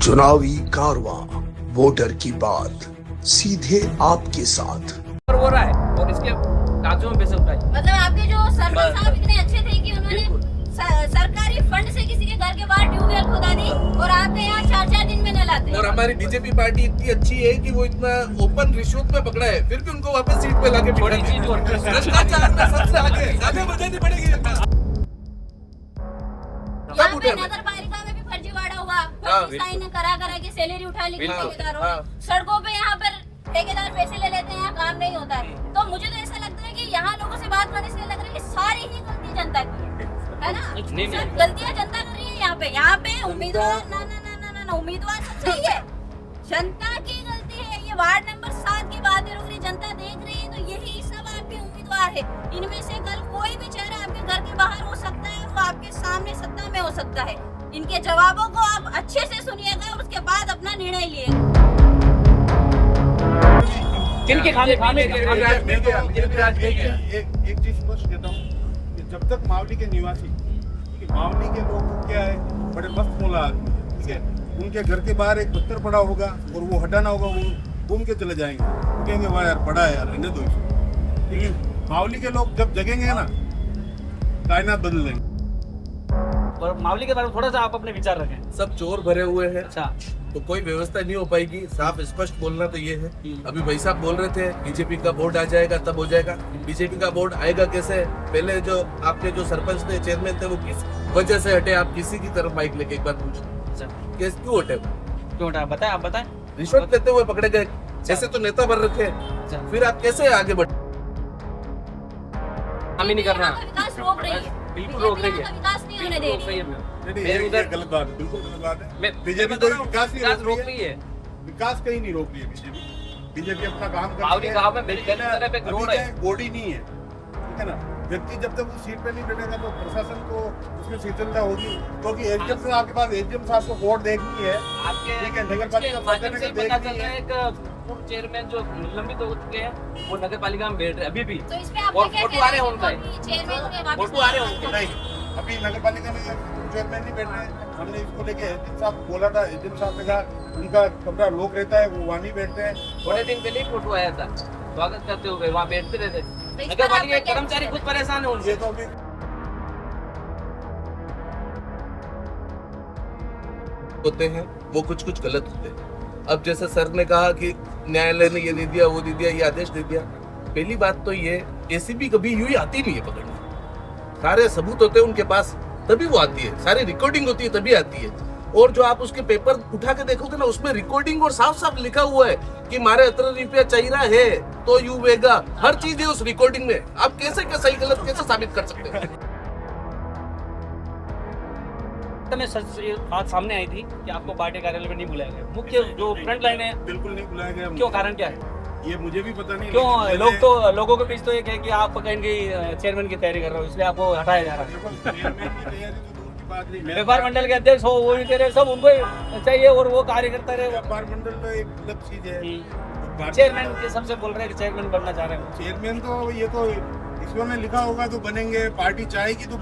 चुनावी कारवां, वोटर की बात सीधे आपके साथ। हो रहा है और इसके कागजों में पैसे उठाए। मतलब आपके जो सरपंच साहब इतने अच्छे थे कि उन्होंने सरकारी फंड से किसी के घर के बाहर ट्यूबवेल खुदा दी और आपके यहाँ 4-4 दिन में नल आते हैं। और हमारी बीजेपी पार्टी इतनी अच्छी है कि वो इतना ओपन रिश्वत में पकड़ा है, फिर भी उनको वापस सीट पे लाके बड़ी चीज और भ्रष्टाचार में सबसे आगे बढ़ानी पड़ेगी जनता। यहाँ पे नगर पालिका में भी फर्जीवाड़ा हुआ, फर्जी साइन करा के सैलरी उठा ली ठेकेदारों। सड़कों पे यहाँ पर ठेकेदार पैसे ले लेते हैं, काम नहीं होता है। तो मुझे तो ऐसा लगता है कि यहाँ लोगों से बात करने से लग रहा है कि सारी ही गलती जनता की है ना? सब गलतियाँ जनता कर रही है यहाँ पे उम्मीदवार ना उम्मीदवार सब सही है, जनता की गलती है। ये वार्ड नंबर 7 की बात है, जनता देख रही है, तो यही सब आपके उम्मीदवार है। इनमें से कल कोई भी चेहरा आपके घर के बाहर हो सकता है और वो आपके सामने सत्ता में हो सकता है। इनके जवाबों को आप अच्छे से सुनिएगा और उसके बाद अपना निर्णय लिएगा। किनके खाने एक चीज स्पष्ट कहता हूँ कि जब तक मावली के निवासी, मावली के लोग क्या है, बड़े मस्त मोला आदमी, ठीक है, उनके घर के बाहर एक पत्थर पड़ा होगा और वो हटाना होगा, वो घूम के चले जाएंगे, वो कहेंगे वाह यार पड़ा है यार, रहने दो इसको। लेकिन मावली के लोग जब जगेंगे ना, कायनात बदल देंगे। और मावली के बारे में थोड़ा सा आप अपने विचार रखें। सब चोर भरे हुए हैं, अच्छा, तो कोई व्यवस्था नहीं हो पाएगी। साफ स्पष्ट बोलना तो ये है। अभी भाई साहब बोल रहे थे बीजेपी का बोर्ड आ जाएगा तब हो जाएगा। बीजेपी का बोर्ड आएगा कैसे? पहले जो आपके जो सरपंच थे, चेयरमैन थे, वो किस वजह से हटे? आप किसी की तरफ माइक लेके एक बार पूछो, केस क्यों हटे? क्यों हटा? बताएं, आप बताएं। रिश्वत लेते हुए पकड़े गए, ऐसे तो नेता बन रखे, फिर आप कैसे आगे बढ़े? हम ही नहीं कर रहा, विकास रोक रही है, बिल्कुल रोक रही है, विकास नहीं होने दे रही है। ये गलत बात है, बिल्कुल गलत बात है। बीजेपी कोई विकास नहीं रोक रही है, विकास कहीं नहीं रोक रही है बीजेपी अपना काम कर रही है। बॉडी नहीं है, ठीक है ना। व्यक्ति जब तक उस सीट पे नहीं बैठेगा तो प्रशासन को उसमें शीतलता होगी, क्योंकि एसडीएम से आपके पास एसडीएम साहब को वोट देखनी है, ठीक है, नगर पालिका देखनी है। चेयरमैन जो निलंबित हो चुके हैं वो नगर पालिका में बैठ रहे हैं अभी भी, तो इस पे और फोटो आ रहे हैं उनका, फोटो आ रहे हैं उनके। नहीं, अभी नगर पालिका में चेयरमैन नहीं बैठ रहे हैं। हमने इसको लेके एसडीएम साहब को बोला था, एसडीएम साहब ने कहा उनका कमरा लोक रहता है, वो वहाँ नहीं बैठते हैं। थोड़े दिन पहले ही फोटो आया था स्वागत करते हुए, वहाँ बैठते रहते। नगर पालिका के कर्मचारी खुद परेशान है उनसे। तो अभी होते हैं वो कुछ गलत होते हैं। अब जैसे सर ने कहा कि न्यायालय ने ये दे दिया, वो दे दिया, ये आदेश दे दिया। पहली बात तो ये, एसीबी कभी यूं ही आती नहीं है पकड़ने। सारे सबूत होते हैं उनके पास, तभी वो आती है। सारी रिकॉर्डिंग होती है तभी आती है। और जो आप उसके पेपर उठा के देखोगे ना, उसमें रिकॉर्डिंग और साफ साफ लिखा हुआ है कि मारे 18 रुपया चाहिए है तो यू वेगा, हर चीज है उस रिकॉर्डिंग में। आप कैसे सही गलत कैसे साबित कर सकते हैं? में सच ये बात सामने आई थी कि आपको पार्टी कार्यालय में नहीं बुलाया गया। मुख्य जो फ्रंट लाइन है, बिल्कुल नहीं बुलाया गया। क्यों? कारण क्या है? ये मुझे भी पता नहीं। क्यों? लोगों के बीच तो ये है कि आप कहेंगे चेयरमैन की तैयारी कर रहे हो, इसलिए आपको हटाया जा रहा है। व्यापार मंडल के अध्यक्ष हो, वो भी कह रहे, सब उनको चाहिए और वो कार्यकर्ता रहे। व्यापार मंडल तो एक अलग चीज है। चेयरमैन के सबसे बोल रहे हैं कि चेयरमैन बनना चाह रहे हैं। चेयरमैन तो ये तो इसमें लिखा होगा तो बनेंगे, पार्टी चाहेगी तो।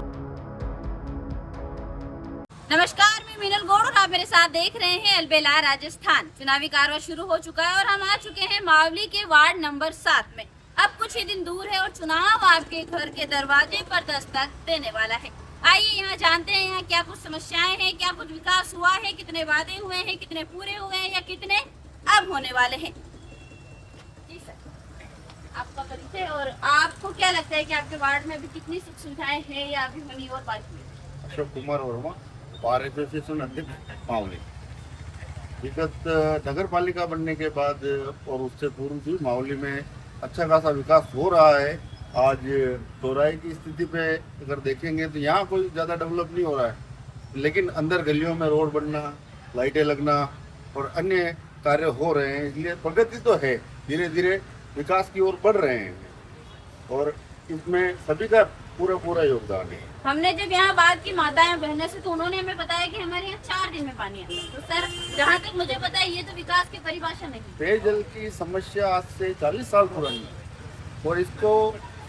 नमस्कार, मैं मीनल गौड़ और आप मेरे साथ देख रहे हैं अलबेला राजस्थान। चुनावी कार्रवाई शुरू हो चुका है और हम आ चुके हैं मावली के वार्ड नंबर 7 में। अब कुछ ही दिन दूर है और चुनाव आपके घर के दरवाजे पर दस्तक देने वाला है। आइए यहाँ जानते हैं यहाँ क्या कुछ समस्याएं हैं, क्या कुछ विकास हुआ है, कितने वादे हुए हैं, कितने पूरे हुए हैं या कितने अब होने वाले हैं। जी सर, आपका परिचय और आपको क्या लगता है कि आपके वार्ड में अभी कितनी सुख सुविधाएं हैं या अभी होनी और बाकी है? अशोक कुमार वर्मा, बार एसोसिएशन अध्यक्ष मावली। विगत नगर पालिका बनने के बाद और उससे पूर्व भी मावली में अच्छा खासा विकास हो रहा है। आज चौराहे की स्थिति पे अगर देखेंगे तो यहाँ कोई ज़्यादा डेवलप नहीं हो रहा है, लेकिन अंदर गलियों में रोड बनना, लाइटें लगना और अन्य कार्य हो रहे हैं, इसलिए प्रगति तो है। धीरे धीरे विकास की ओर बढ़ रहे हैं और इसमें सभी का पूरा योगदान है। हमने जब यहाँ बात की माताएं बहनों से, तो उन्होंने हमें बताया कि हमारे यहाँ 4 दिन में पानी आता है। तो सर, जहाँ तक मुझे पता है ये तो विकास की परिभाषा नहीं। पेयजल की समस्या आज से 40 साल पुरानी है और इसको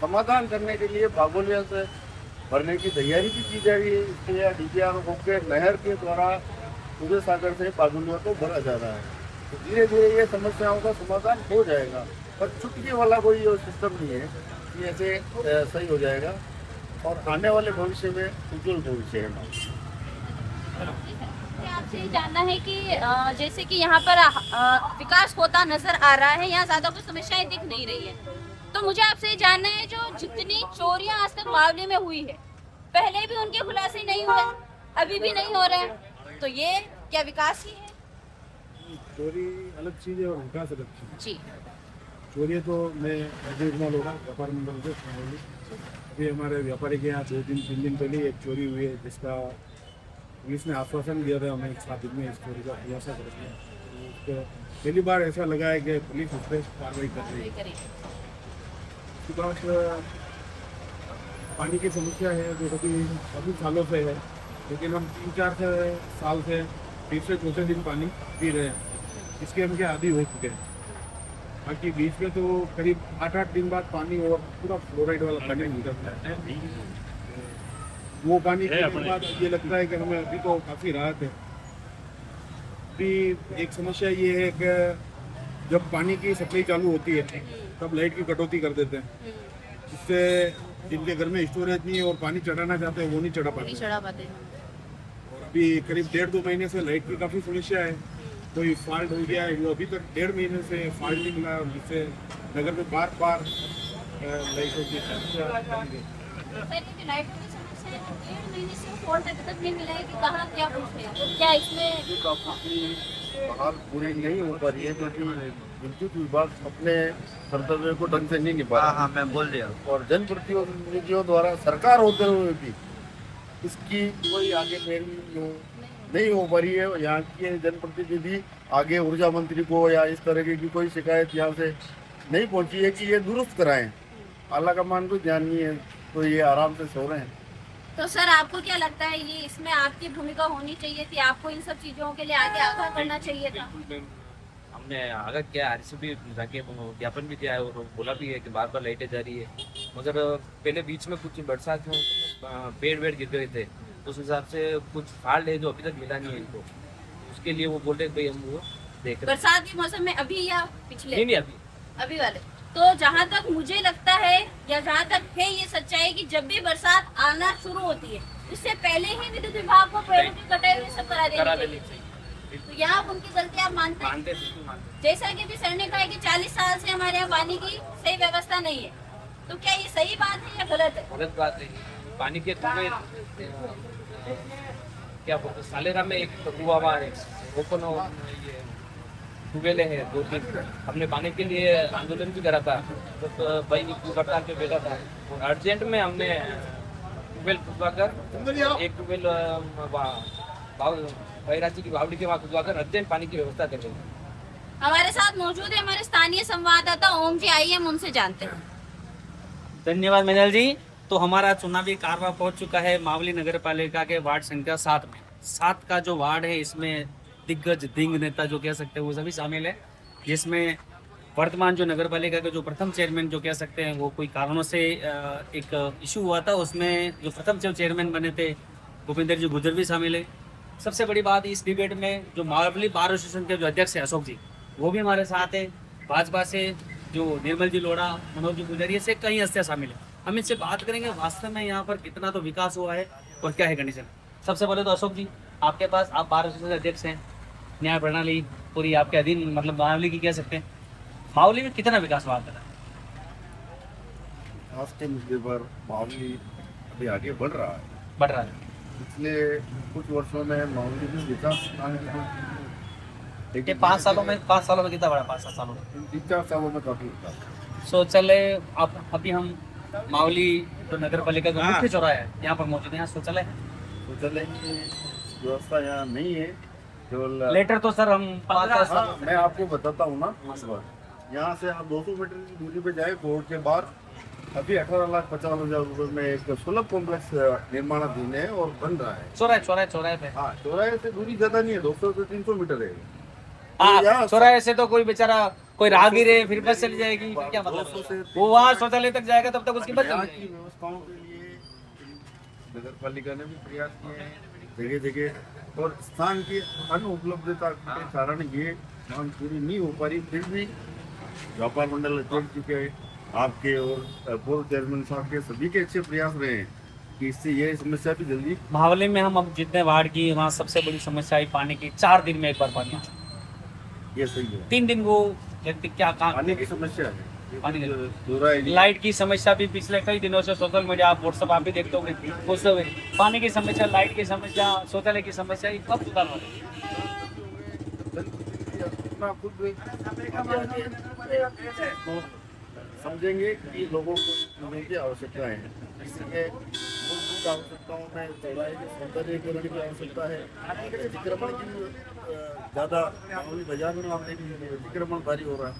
समाधान करने के लिए बागोलिया से भरने की तैयारी भी की जा रही है। इसके लिए डीपीआर के नहर के द्वारा उदय सागर से पागुलिया को भरा जा रहा है। तो धीरे धीरे ये समस्याओं का समाधान हो जाएगा, पर चुटकी वाला कोई ये सिस्टम नहीं है कि ऐसे सही हो जाएगा। और आने वाले भविष्य में उज्जवल भविष्य है हमारा। आपसे ये जानना है कि जैसे कि यहाँ पर विकास होता नजर आ रहा है, यहाँ ज्यादा कोई समस्याएं दिख नहीं रही है, तो मुझे आपसे ये जानना है जो जितनी चोरियां आज तक मावली में हुई है, पहले भी उनके खुलासे नहीं हुए, अभी भी नहीं हो रहे, तो ये क्या विकास ही है? चोरी अलग चीज़ है और विकास अलग चीज़ है। जी चोरी तो मैं रीजनल होगा व्यापार मंडल से अभी हमारे व्यापारी के यहाँ 2-3 दिन पहले एक चोरी हुई है, जिसका पुलिस ने आश्वासन दिया था हमें 7 दिन में इस चोरी का खुलासा करेंगे। तो पहली बार ऐसा लगा है कि पुलिस उस पर कार्रवाई कर रही है। उसके बाद पानी की समस्या है जो कि काफ़ी सालों से है, लेकिन हम 3-4 साल से तीसरे चौथे दिन पानी पी रहे हैं, इसके हम क्या आदी हो चुके हैं। बाकी बीच में तो करीब 8-8 दिन बाद पानी और पूरा फ्लोराइड वाला पानी निकलता है। वो पानी पीने के बाद ये लगता है कि हमें अभी तो काफ़ी राहत है। अभी एक समस्या ये है कि जब पानी की सप्लाई चालू होती है तब लाइट की कटौती कर देते हैं, जिससे जिनके घर में स्टोरेज नहीं है और पानी चढ़ाना चाहते हैं वो नहीं चढ़ा पाते। और अभी करीब 1.5-2 महीने से लाइट की काफ़ी समस्या है। कोई फॉल्ट हो गया है, वो अभी तक 1.5 महीने से फॉल्ट नहीं मिला, जिससे नगर में बार बार लाइटों की समस्या बन गई। क्या इसमें बहाल पूरी नहीं हो पा रही है, क्योंकि विद्युत विभाग अपने कर्तव्य को ढंग से नहीं निभा रहा। मैं बोल दिया। और जनप्रतिनिधियों द्वारा सरकार होते हुए भी इसकी कोई आगे पैरवी नहीं हो पा रही है। यहाँ के जनप्रतिनिधि आगे ऊर्जा मंत्री को या इस तरह की कोई शिकायत यहाँ से नहीं पहुँची है कि ये दुरुस्त कराएं। आला कमान को ध्यान नहीं है, तो ये आराम से सो रहे हैं। तो सर आपको क्या लगता है ये इसमें आपकी भूमिका होनी चाहिए थी, आपको इन सब चीजों के लिए आगे आगाह करना चाहिए था? हमने आगे क्या आरसीबी जाके ज्ञापन भी दिया है और बोला भी है कि बार बार लाइटें जा रही है, मगर पहले बीच में कुछ बरसात में पेड़ वेड़ गिर गए थे, उस हिसाब से कुछ फॉल्ट है जो अभी तक मिला नहीं है इनको, उसके लिए वो बोल रहे भाई हम वो देख रहे हैं। बरसात के मौसम में अभी या पिछले? नहीं अभी वाले। तो जहाँ तक मुझे लगता है या जहाँ तक है ये सच्चाई कि जब भी बरसात आना शुरू होती है उससे पहले ही विद्युत विभाग को पेड़ों की कटाई हुई सब करा देनी चाहिए। तो यहाँ उनकी गलती आप मानते हैं? जैसा कि भी सर ने कहा कि 40 साल से हमारे यहाँ पानी की सही व्यवस्था नहीं है, तो क्या ये सही बात है या गलत है? गलत बात है। पानी के कुएं क्या बोलते सालेरा में एक कुआ है, ओपन टूबेले है 2-3। हमने पानी के लिए आंदोलन भी करा था, तो भाई हड़ताल पे बैठा था और अर्जेंट में हमने ट्यूबवेल खुदवाकर एक ट्यूबवेल बैराजी की बावड़ी के वहाँ खुदवाकर अर्जेंट पानी की व्यवस्था कर रही है। हमारे साथ मौजूद है हमारे स्थानीय संवाददाता ओम जी, आइए हम उनसे जानते हैं। धन्यवाद मिनल जी। तो हमारा चुनावी कारवा पहुंच चुका है मावली नगर पालिका के वार्ड संख्या 7 में। 7 का जो वार्ड है इसमें दिग्गज दिंग नेता जो कह सकते हैं वो सभी शामिल है, जिसमें वर्तमान जो नगर पालिका के जो प्रथम चेयरमैन जो कह सकते हैं वो कोई कारणों से एक इशू हुआ था, उसमें जो प्रथम चेयरमैन बने थे भूपेंद्र जी गुजर भी शामिल है। सबसे बड़ी बात इस डिबेट में जो मावली बार एसोसिएशन के जो अध्यक्ष है अशोक जी, वो भी हमारे साथ है। भाजपा से जो निर्मल जी लोढ़ा, मनोज जी गुजरिया से कई हस्तियाँ शामिल है। हम इससे बात करेंगे वास्तव में यहाँ पर कितना तो विकास हुआ है और क्या है कंडीशन। सबसे पहले तो अशोक जी आपके पास, आप बार एसोसिएशन अध्यक्ष हैं, न्याय प्रणाली पूरी आपके अधीन, मतलब मावली की कह सकते हैं। मावली में कितना विकास हुआ था? आज के मुद्दे पर मावली अभी आगे बढ़ रहा है। पिछले कुछ वर्षों में मावली में विकास देखिए 5 सालों में कितना बड़ा? 5-7 सालों में, 3-4 सालों में काफी विकास। शौचालय अब अभी हम मावली तो नगर पालिका का मुख्य चौराहा है, यहाँ पर मौजूद है। यहाँ शौचालय की व्यवस्था यहाँ नहीं है, केवल लेटर तो सर हम 5 साल मैं आपको बताता हूँ ना, यहाँ से आप 200 मीटर की दूरी पे जाए कोर्ट के बाहर, अभी 18,50,000 रुपए में एक सुलभ कॉम्प्लेक्स निर्माणाधीन है और बन रहा है। चौराहे पे। हाँ, चौराहे से दूरी ज्यादा नहीं है, 200 से 300 मीटर है। हाँ, चौराहे से तो कोई बेचारा कोई राहगीर है फिर बस चली जाएगी, क्या मतलब? वो वहाँ शौचालय तक जाएगा तब तक उसकी बस यहाँ की व्यवस्थाओं के लिए नगर पालिका ने भी प्रयास किए हैं जगह जगह, और स्थान की अनुपलब्धता के कारण ये मांग पूरी नहीं हो पा रही। फिर भी व्यापार मंडल अध्यक्ष जी के, आपके और बोर्ड चेयरमैन साहब के सभी के अच्छे प्रयास रहे हैं कि इससे ये समस्या भी जल्दी। मावली में हम अब जितने वार्ड की, वहाँ सबसे बड़ी समस्या है पानी की। 4 दिन में एक बार पानी आता है। ये सही है, 3 दिन वो व्यक्ति क्या काम, पानी की समस्या है, पानी की। दूरा है। लाइट की समस्या भी पिछले कई दिनों से सोशल मीडिया, आप व्हाट्सएप आप भी देखते होंगे, वो सब है। पानी की समस्या, लाइट की समस्या, शौचालय की समस्या, ये कब सुधार होगा? अपना खुद समझेंगे कि लोगों को लोगों की आवश्यकता है, इसलिए मूलभूत आवश्यकताओं में चौड़ाई के सौंदर्यीकरण की आवश्यकता है। अतिक्रमण की ज़्यादा मामूली बाजार में मामले की अतिक्रमण भारी हो रहा है,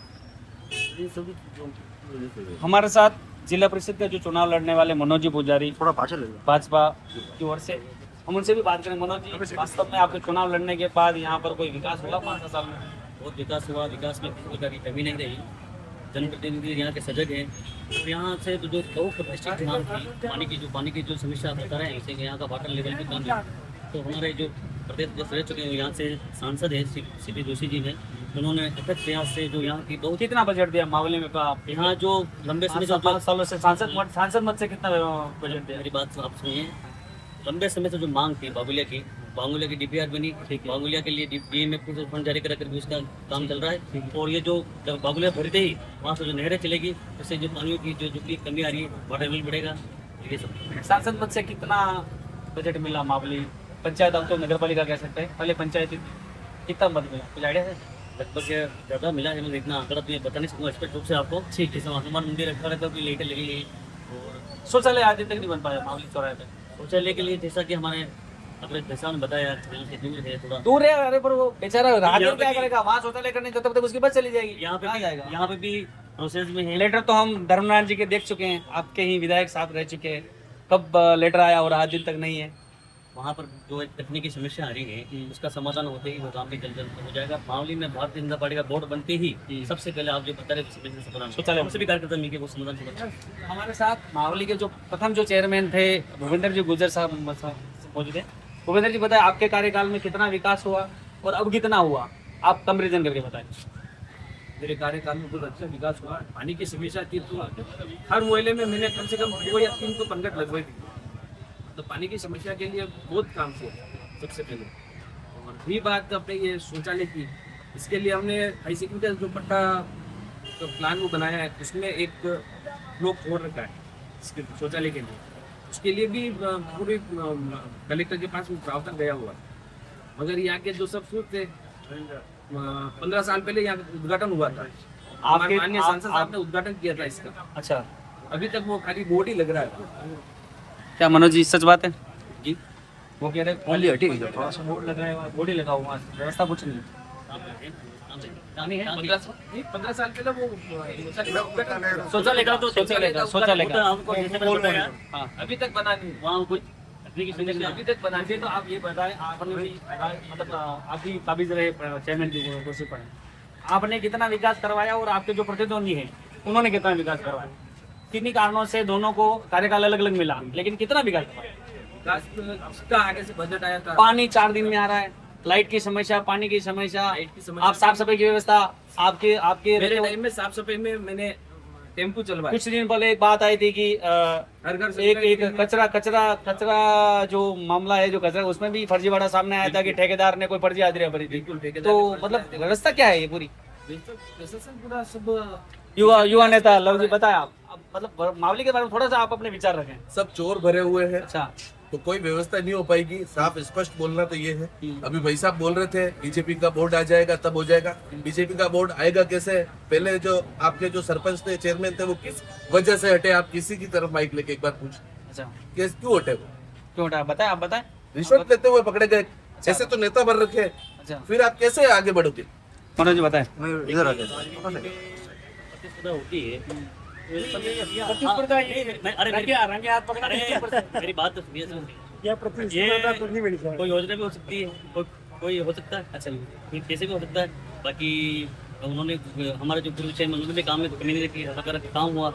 इन सभी चीज़ों की वजह से। हमारे साथ जिला परिषद का जो चुनाव लड़ने वाले मनोज जी पुजारी, थोड़ा भाजपा की ओर से, हम उनसे भी बात करें। मनोज जी, वास्तव में आपके चुनाव लड़ने के बाद यहाँ पर कोई विकास हुआ 5 साल में? बहुत विकास हुआ, विकास में किसी प्रकार की कमी नहीं रही। जनप्रतिनिधि यहाँ के सजग हैं। तो यहाँ से तो जो बहुत भ्रष्टाचार मांग थी, पानी की जो समस्या बता रहे हैं, इसे यहाँ का वाटर लेवल भी कम है। तो हमारे जो प्रदेश अध्यक्ष रह चुके हैं, यहाँ से सांसद हैं सीपी जोशी जी हैं, उन्होंने अथक प्रयास से जो यहाँ की बहुत। कितना बजट दिया मावली में? यहाँ जो लंबे समय से 5 सालों से सांसद मत से कितना बजट दिया? मेरी बात आप सुनिए। लंबे समय से जो मांग थी बांगुलिया की डीपीआर बनी, बांगुलिया के लिए डीएमएफ को फंड जारी कर भी उसका काम चल रहा है। और ये जो जब बांगुलिया भरते ही वहाँ से जो नहरें चलेगी, उससे जो पानी की जो कमी आ रही है, वाटर लेवल बढ़ेगा, ये सब। सांसद मत से कितना बजट मिला मावली पंचायत? अब तो नगर पालिका कह सकते हैं, पहले पंचायत कितना मत मिला, कुछ आइडिया है? लगभग ज़्यादा मिला है, मतलब इतना आंकड़ा तो ये बता नहीं सकूँगा स्पष्ट रूप से आपको। ठीक है, हनुमान मंदिर रखा रहता है, लाइटें लगी गई। और शौचालय आज तक नहीं बन पाया मावली चौराहे पे। शौचालय के लिए जैसा कि हमारे अपने दशा ने बताया, यहाँ से दूर है थोड़ा। दूर है, अरे पर वो बेचारा राहगीर क्या करेगा? वहाँ शौचालय करने तब तक उसकी बस चली जाएगी। यहाँ पे जाएगा, यहाँ पे भी प्रोसेस में है। लेटर तो हम धर्मनारायण जी के देख चुके हैं, आपके ही विधायक साहब रह चुके हैं। कब लेटर आया और आज दिन तक नहीं है? वहाँ पर जो एक तकनीकी समस्या आ रही है, उसका समाधान होते ही वो काम भी जल्द हो जाएगा। मावली में भारतीय जनता पार्टी का बोर्ड बनते ही सबसे पहले आप जो बता रहे थे शौचालय, हमसे भी कार्यकर्ता मिलकर वो समाधान। हमारे साथ मावली के जो प्रथम जो चेयरमैन थे भूपेंद्र जी गुर्जर साहब मौजूद है। भूपेंद्र जी, बताएं आपके कार्यकाल में कितना विकास हुआ और अब कितना हुआ? आप कंपेरिजन करके बताएं। मेरे कार्यकाल में बहुत अच्छा विकास हुआ। पानी की समस्या थी तो हर मोहल्ले में मैंने कम से कम 2 या 3 तो पंगत लगवाई थी। तो पानी की समस्या के लिए बहुत काम किया सबसे पहले। और भी बात अपने ये शौचालय की, इसके लिए हमने ICQ जो पट्टा जो प्लान वो बनाया है, उसमें एक ब्लॉक छोड़ रखा है इसके शौचालय के लिए। उसके लिए भी पूरे कलेक्टर के पास प्रावधान गया हुआ, मगर यहाँ के जो सब सूट थे 15 साल पहले यहाँ उद्घाटन हुआ था। आपके माननीय सांसद साहब ने उद्घाटन किया था इसका। अच्छा, अभी तक वो खाली बोर्ड ही लग रहा है। क्या मनोज जी सच बात है? जी, वो कह रहे हैं थोड़ा सा बोर्ड लग रहा है, बोर्ड ही लगा हुआ है, व्यवस्था कुछ नहीं। 15 साल पहले वो शौचालय का आपको जैसे मैंने बताया, अभी तक बना नहीं। वहाँ कुछ तकनीकी समस्या अभी तक बना नहीं। तो आप ये बताएं, आपने भी मतलब आप भी काबिज रहे चेयरमैन की कुर्सी पर, आपने कितना विकास करवाया और आपके जो प्रतिद्वंदी हैं उन्होंने कितना विकास करवाया? किन्हीं कारणों से दोनों को कार्यकाल अलग अलग मिला, लेकिन कितना विकास करवाया? विकास का आगे से बजट आया था। पानी 4 दिन में आ रहा है, लाइट की समस्या, पानी की समस्या, आप साफ सफाई की व्यवस्था, आपके मेरे टाइम में साफ सफाई में मैंने टेम्पू चलवाया। कुछ दिन पहले एक बात आई थी कि हर घर से एक कचरा जो मामला है, जो कचरा, उसमें भी फर्जीवाड़ा सामने आया था कि ठेकेदार ने कोई फर्जी हाजिरी भरी थी। तो मतलब व्यवस्था क्या है ये पूरी? पूरा सब युवा नेता लव जी, बताए आप मतलब मामले के बारे में थोड़ा सा आप अपने विचार रखें। सब चोर भरे हुए हैं, अच्छा, तो कोई व्यवस्था नहीं हो पाएगी। साफ स्पष्ट बोलना तो ये है। अभी भाई साहब बोल रहे थे बीजेपी का बोर्ड आ जाएगा तब हो जाएगा। बीजेपी का बोर्ड आएगा कैसे? पहले जो आपके जो सरपंच थे, चेयरमैन थे, वो किस वजह से हटे? आप किसी की तरफ माइक लेके एक बार पूछ, अच्छा केस क्यों हटे? वो क्यों हटा, बताएं, आप बताएं। रिश्वत लेते हुए पकड़े गए, ऐसे तो नेता बन रखे। अच्छा, फिर आप कैसे आगे बढ़ोगे? मनोज जी बताएं। प्रतिस्पर्धा होती है। मेरी बात तो सुनिए। कोई योजना भी हो सकती है, कोई हो सकता है, अच्छा कैसे भी हो सकता है। बाकी उन्होंने हमारे जो पूर्व चेयरमैन उन्होंने भी काम में कमी नहीं रखी, सकारात्मक काम हुआ।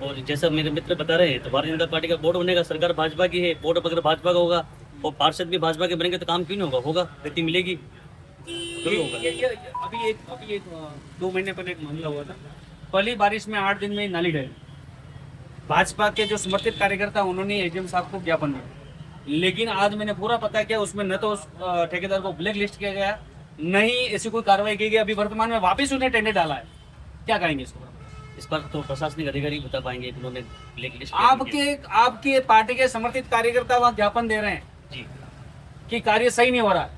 और जैसा मेरे मित्र बता रहे हैं, तो भारतीय जनता पार्टी का बोर्ड बनेगा, सरकार भाजपा की है, बोर्ड अगर भाजपा का होगा और पार्षद भी भाजपा के बनेंगे तो काम क्यों नहीं होगा? होगा, गति मिलेगी तो होगा। अभी एक 2 महीने पहले एक मामला हुआ था, पहली बारिश में 8 दिन में नाली ढह गई। भाजपा के जो समर्थित कार्यकर्ता उन्होंने एजीएम साहब को ज्ञापन दिया, लेकिन आज मैंने पूरा पता किया उसमें न तो उस ठेकेदार को ब्लैक लिस्ट किया गया, न ही ऐसी कोई कार्रवाई की गई। अभी वर्तमान में वापस उसने टेंडर डाला है। क्या कहेंगे इसको? इस पर तो प्रशासनिक अधिकारी बता पाएंगे उन्होंने ब्लैक लिस्ट आपके पार्टी के समर्थित कार्यकर्ता वहाँ ज्ञापन दे रहे हैं जी कि कार्य सही नहीं हो रहा है,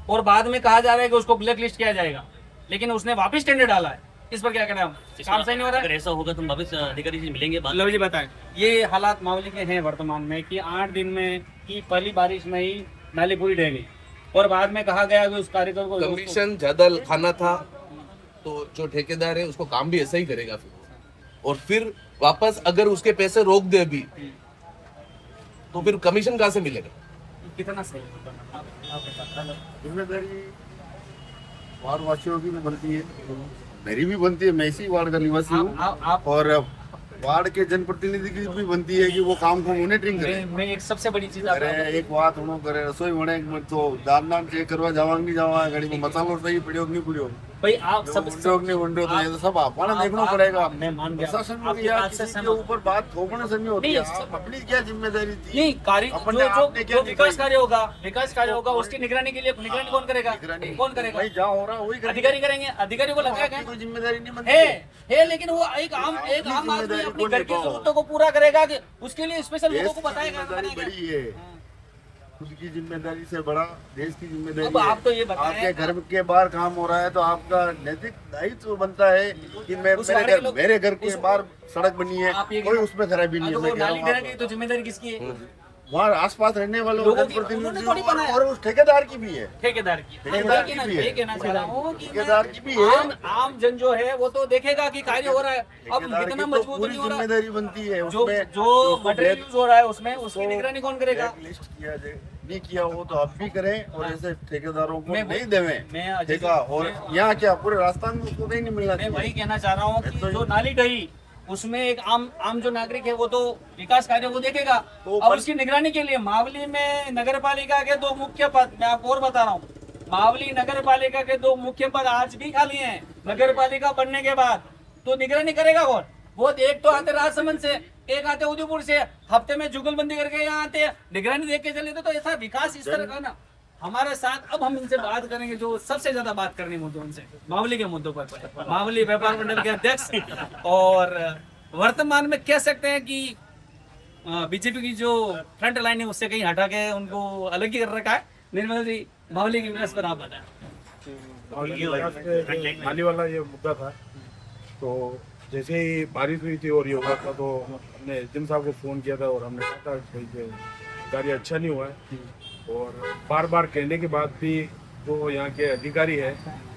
और बाद में कहा जा रहा है कि उसको ब्लैक लिस्ट किया जाएगा, लेकिन उसने वापस टेंडर डाला है। इस पर क्या कहना है? काम सही नहीं हो रहा है। अगर ऐसा होगा तो हम वापस अधिकारी से मिलेंगे। लो जी बताएं, ये हालात मावली के हैं वर्तमान में कि 8 दिन में की पहली बारिश में ही नाली पूरी ढह गई, और बाद में कहा गया कि उस कार्यकर को कमीशन ज्यादा खाना था, तो जो ठेकेदार है उसको काम भी ऐसा ही करेगा फिर, और फिर वापस अगर उसके पैसे रोक दे अभी तो फिर कमीशन कहाँ से मिलेगा? कितना सही जिम्मेदारी वार्ड वासियों की भी बनती है, मेरी भी बनती है, मैं इसी वार्ड का निवासी हूँ, और वार्ड के जनप्रतिनिधि की भी बनती है कि वो काम को मॉनिटरिंग करे। मैं एक सबसे बड़ी चीज अरे एक बात उन्होंने करे रसोई वणे तो दान चेक करवा जावा नहीं जावा, गाड़ी में मसालो सही पड़ियो नहीं पड़ियो, भाई आप सब नहीं वंडो तो ये तो सब आपने देखना पड़ेगा। मैं मान गया प्रशासन में आपकी या बात से किसी के सहमत। ऊपर बात थोपने से नहीं होती है। नहीं, अपनी क्या जिम्मेदारी थी? नहीं कार्य अपने आपने क्या जो विकास दिखाई? कार्य होगा उसकी निगरानी के लिए निगरानी कौन करेगा? कौन करेगा? भाई जहाँ हो रहा है वही करेंगे। अधिकारी करेंगे। अधिकारी को लगाया आपकी गया कोई जिम्मेदारी नहीं बनती है, लेकिन वो एक आम आदमी जिम्मेदारी अपनी को घर की निभाओ। जरूरतों को पूरा करेगा कि उसके लिए स्पेशल देश लोगों को की बताएगा जिम्मेदारी बनाएगा। बड़ी है, खुद की जिम्मेदारी से बड़ा देश की जिम्मेदारी अब है। आप तो ये बताएं- आपके घर के बाहर काम हो रहा है तो आपका नैतिक दायित्व बनता है कि मैं उस वार्ड के लोग- मेरे घर के बाहर सड़क बनी है, आप ये कोई उसमें खराबी नहीं तो है। वो मैं कह रहा नाली हूँ ढह आप- गई तो जिम्मेदारी किसकी है? वहाँ आसपास रहने वाले लोगों की- जनप्रतिनिधियों उन्होंने थोड़ी बनाया। और उस ठेकेदार की भी है, ठेकेदार की। ठेकेदार की मैं भी है। ये कहना चाह रहा हूँ कि ठेकेदार की भी है। आम जन जो है वो तो देखेगा कि कार्य हो रहा है। अब ठेकेदार की इतना तो मजबूत पूरी नहीं हो रहा। जिम्मेदारी बनती है जो उसमें जो मटेरियल यूज हो रहा है उसमें उसकी उसको निगरानी कौन करेगा? लिस्ट किया जाए, नहीं किया हो तो आप भी करें, और ऐसे ठेकेदारों को मैं- नहीं देवे मैं अजय- ठेका। और यहाँ क्या पूरे राजस्थान में उसको कहीं नहीं मिलना मैं वही चाहिए। कहना चाह रहा हूँ कि जो नाली ढही उसमें एक आम जो नागरिक है वो तो विकास कार्य को देखेगा। तो अब उसकी निगरानी के लिए मावली में नगर पालिका के 2 मुख्य पद, मैं आपको और बता रहा हूँ, मावली नगर पालिका के 2 मुख्य पद आज भी खाली हैं। नगर पालिका बनने के बाद तो निगरानी करेगा कौन? वो एक तो आते राजसमंद से, एक आते उदयपुर से, हफ्ते में जुगलबंदी करके यहाँ आते, निगरानी देख के चले तो ऐसा विकास इस तरह का ना हमारे साथ। अब हम इनसे बात करेंगे जो सबसे ज्यादा बात करनी मुद्दों उनसे, मावली के मुद्दों पर। मावली व्यापार मंडल के अध्यक्ष, और वर्तमान में कह सकते हैं कि बीजेपी की जो फ्रंट लाइन है उससे कहीं हटा के उनको अलग ही कर रखा है। निर्मल जी, मावली के विकास पर आप बताएं। नाली वाला ये मुद्दा था, तो जैसे ही बारिश हुई थी और ये हुआ था तो हमने एसडीएम साहब को फ़ोन किया था, और हमने कहा था कि कार्य अच्छा नहीं हुआ है, और बार बार कहने के बाद भी जो यहाँ के अधिकारी है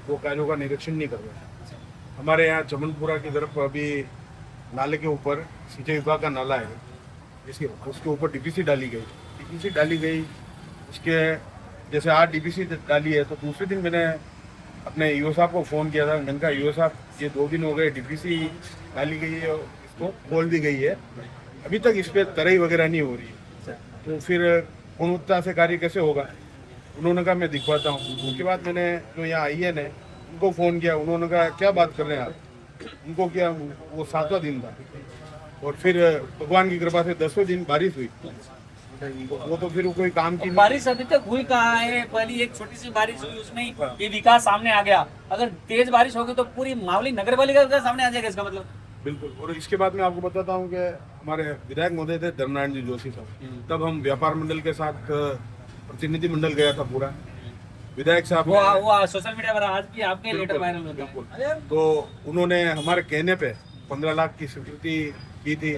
वो कार्यों का निरीक्षण नहीं कर रहे। हमारे यहाँ चमनपुरा की तरफ अभी नाले के ऊपर सिंचाई विभाग का नाला है, उसके ऊपर डीपीसी डाली गई। उसके जैसे आज डीपीसी डाली है तो दूसरे दिन मैंने अपने ईओ साहब को फ़ोन किया था। मैंने कहा ईओ साहब ये 2 दिन हो गए डीपीसी डाली गई है, इसको खोल दी गई है, अभी तक इस पर तराई वगैरह नहीं हो रही है, तो फिर गुणवत्ता से कार्य कैसे होगा? उन्होंने कहा मैं दिखवाता हूँ। उसके बाद मैंने जो यहाँ IN है उनको फ़ोन किया, उन्होंने कहा क्या बात कर रहे हैं आप? उनको क्या, वो 7वां दिन था, और फिर भगवान की कृपा से 10वें दिन बारिश हुई, वो तो फिर कोई काम की बारिश अभी तक हुई कहाँ है? पहली एक छोटी सी बारिश हुई, उसमें ही ये विकास सामने आ गया। अगर तेज बारिश होगी तो पूरी मावली नगर पालिका का सामने आ जाएगा, इसका मतलब। बिल्कुल। और इसके बाद मैं आपको बताता हूँ कि हमारे विधायक महोदय थे धर्मनारायण जी जोशी साहब, तब हम व्यापार मंडल के साथ प्रतिनिधि मंडल गया था पूरा। विधायक साहब वो सोशल मीडिया पर आज भी आपके लेटर वायरल होता है। तो उन्होंने हमारे कहने पे 15 लाख की स्वीकृति की थी,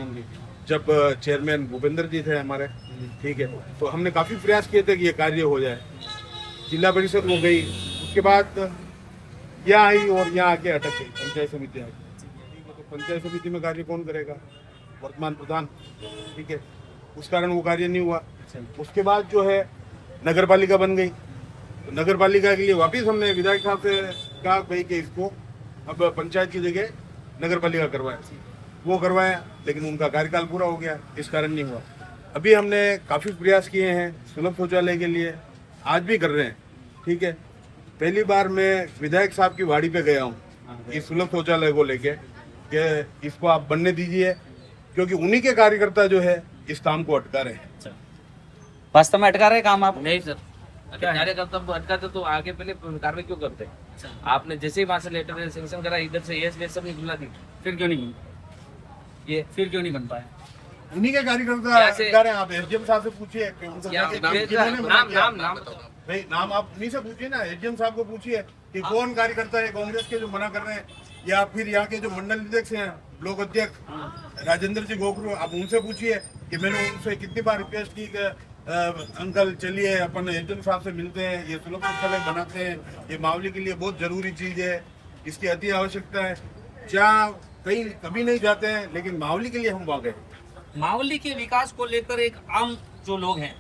जब चेयरमैन भूपेंद्र जी थे हमारे, ठीक है। तो हमने काफ़ी प्रयास किए थे कि ये कार्य हो जाए। जिला परिषद हो गई, उसके बाद यहाँ आई और यहाँ आके अटक गई, पंचायत समिति आ गई। तो पंचायत समिति में कार्य कौन करेगा? वर्तमान प्रधान, ठीक है। उस कारण वो कार्य नहीं हुआ। उसके बाद जो है नगर पालिका बन गई, तो नगर पालिका के लिए वापिस हमने विधायक साहब से कहा भाई कि इसको अब पंचायत की जगह नगर पालिका करवाए। वो करवाया, लेकिन उनका कार्यकाल पूरा हो गया, इस कारण नहीं हुआ। अभी हमने काफ़ी प्रयास किए हैं सुलभ शौचालय के लिए, आज भी कर रहे हैं। ठीक है, पहली बार मैं विधायक साहब की वाड़ी पे गया हूँ इस सुलभ शौचालय को लेके कि इसको आप बनने दीजिए, क्योंकि उन्हीं के कार्यकर्ता जो है इस काम को अटका रहे हैं। वास्तव में अटका रहे काम आप? नहीं सर, अगर कार्यकर्ता अटकाते तो आगे पहले कार्रवाई क्यों करते? आपने जैसे ही वहां से लेटर सेंक्शन करा, इधर से ये सब नहीं खुला थी, फिर क्यों नहीं ये फिर क्यों नहीं बन पाया? उन्हीं के कार्यकर्ता अटका रहे हैं। आप एसडीएम साहब से पूछिए कि उनका नाम नहीं, नाम आप उन्हीं से पूछिए ना, एसडीएम साहब को पूछिए कि कौन कार्यकर्ता है कांग्रेस के जो मना कर रहे हैं, या फिर यहाँ के जो मंडल अध्यक्ष हैं, ब्लॉक अध्यक्ष राजेंद्र जी गोखरू, आप उनसे पूछिए कि मैंने उनसे कितनी बार रिक्वेस्ट की कि अंकल चलिए अपन एसडीएम साहब से मिलते हैं, ये सुलभ शौचालय बनाते हैं, ये मावली के लिए बहुत जरूरी चीज है, इसकी अति आवश्यकता है। जहाँ कहीं कभी नहीं जाते हैं, लेकिन मावली के लिए हम वहाँ गए। मावली के विकास को लेकर एक आम जो लोग हैं,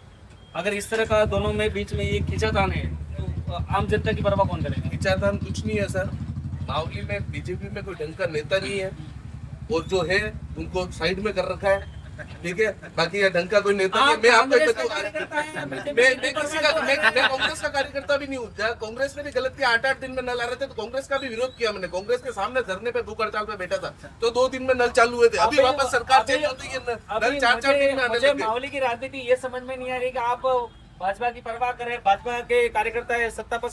अगर इस तरह का दोनों में बीच में ये खींचातान है तो आम जनता की परवाह कौन करेगा? खींचातान कुछ नहीं है सर, मावली में बीजेपी में कोई ढंग का नेता नहीं है, और जो है उनको साइड में कर रखा है। ठीक है, बाकी ये ढंग का कोई नेता नहीं। मैं आपको मैं कांग्रेस का कार्यकर्ता भी नहीं हूँ। जहाँ कांग्रेस ने भी गलत किया, 8-8 दिन में नल आ रहे थे तो कांग्रेस का भी विरोध किया मैंने। कांग्रेस के सामने धरने पे भूख हड़ताल पे बैठा था तो 2 दिन में नल चालू हुए थे। अभी वापस सरकार चेंज होती है, नल 4-4 दिन में आने लगे। मावली की राजनीति ये समझ में नहीं आ रही कि आप भाजपा की परवाह करें, भाजपा के कार्यकर्ता है सत्ता पर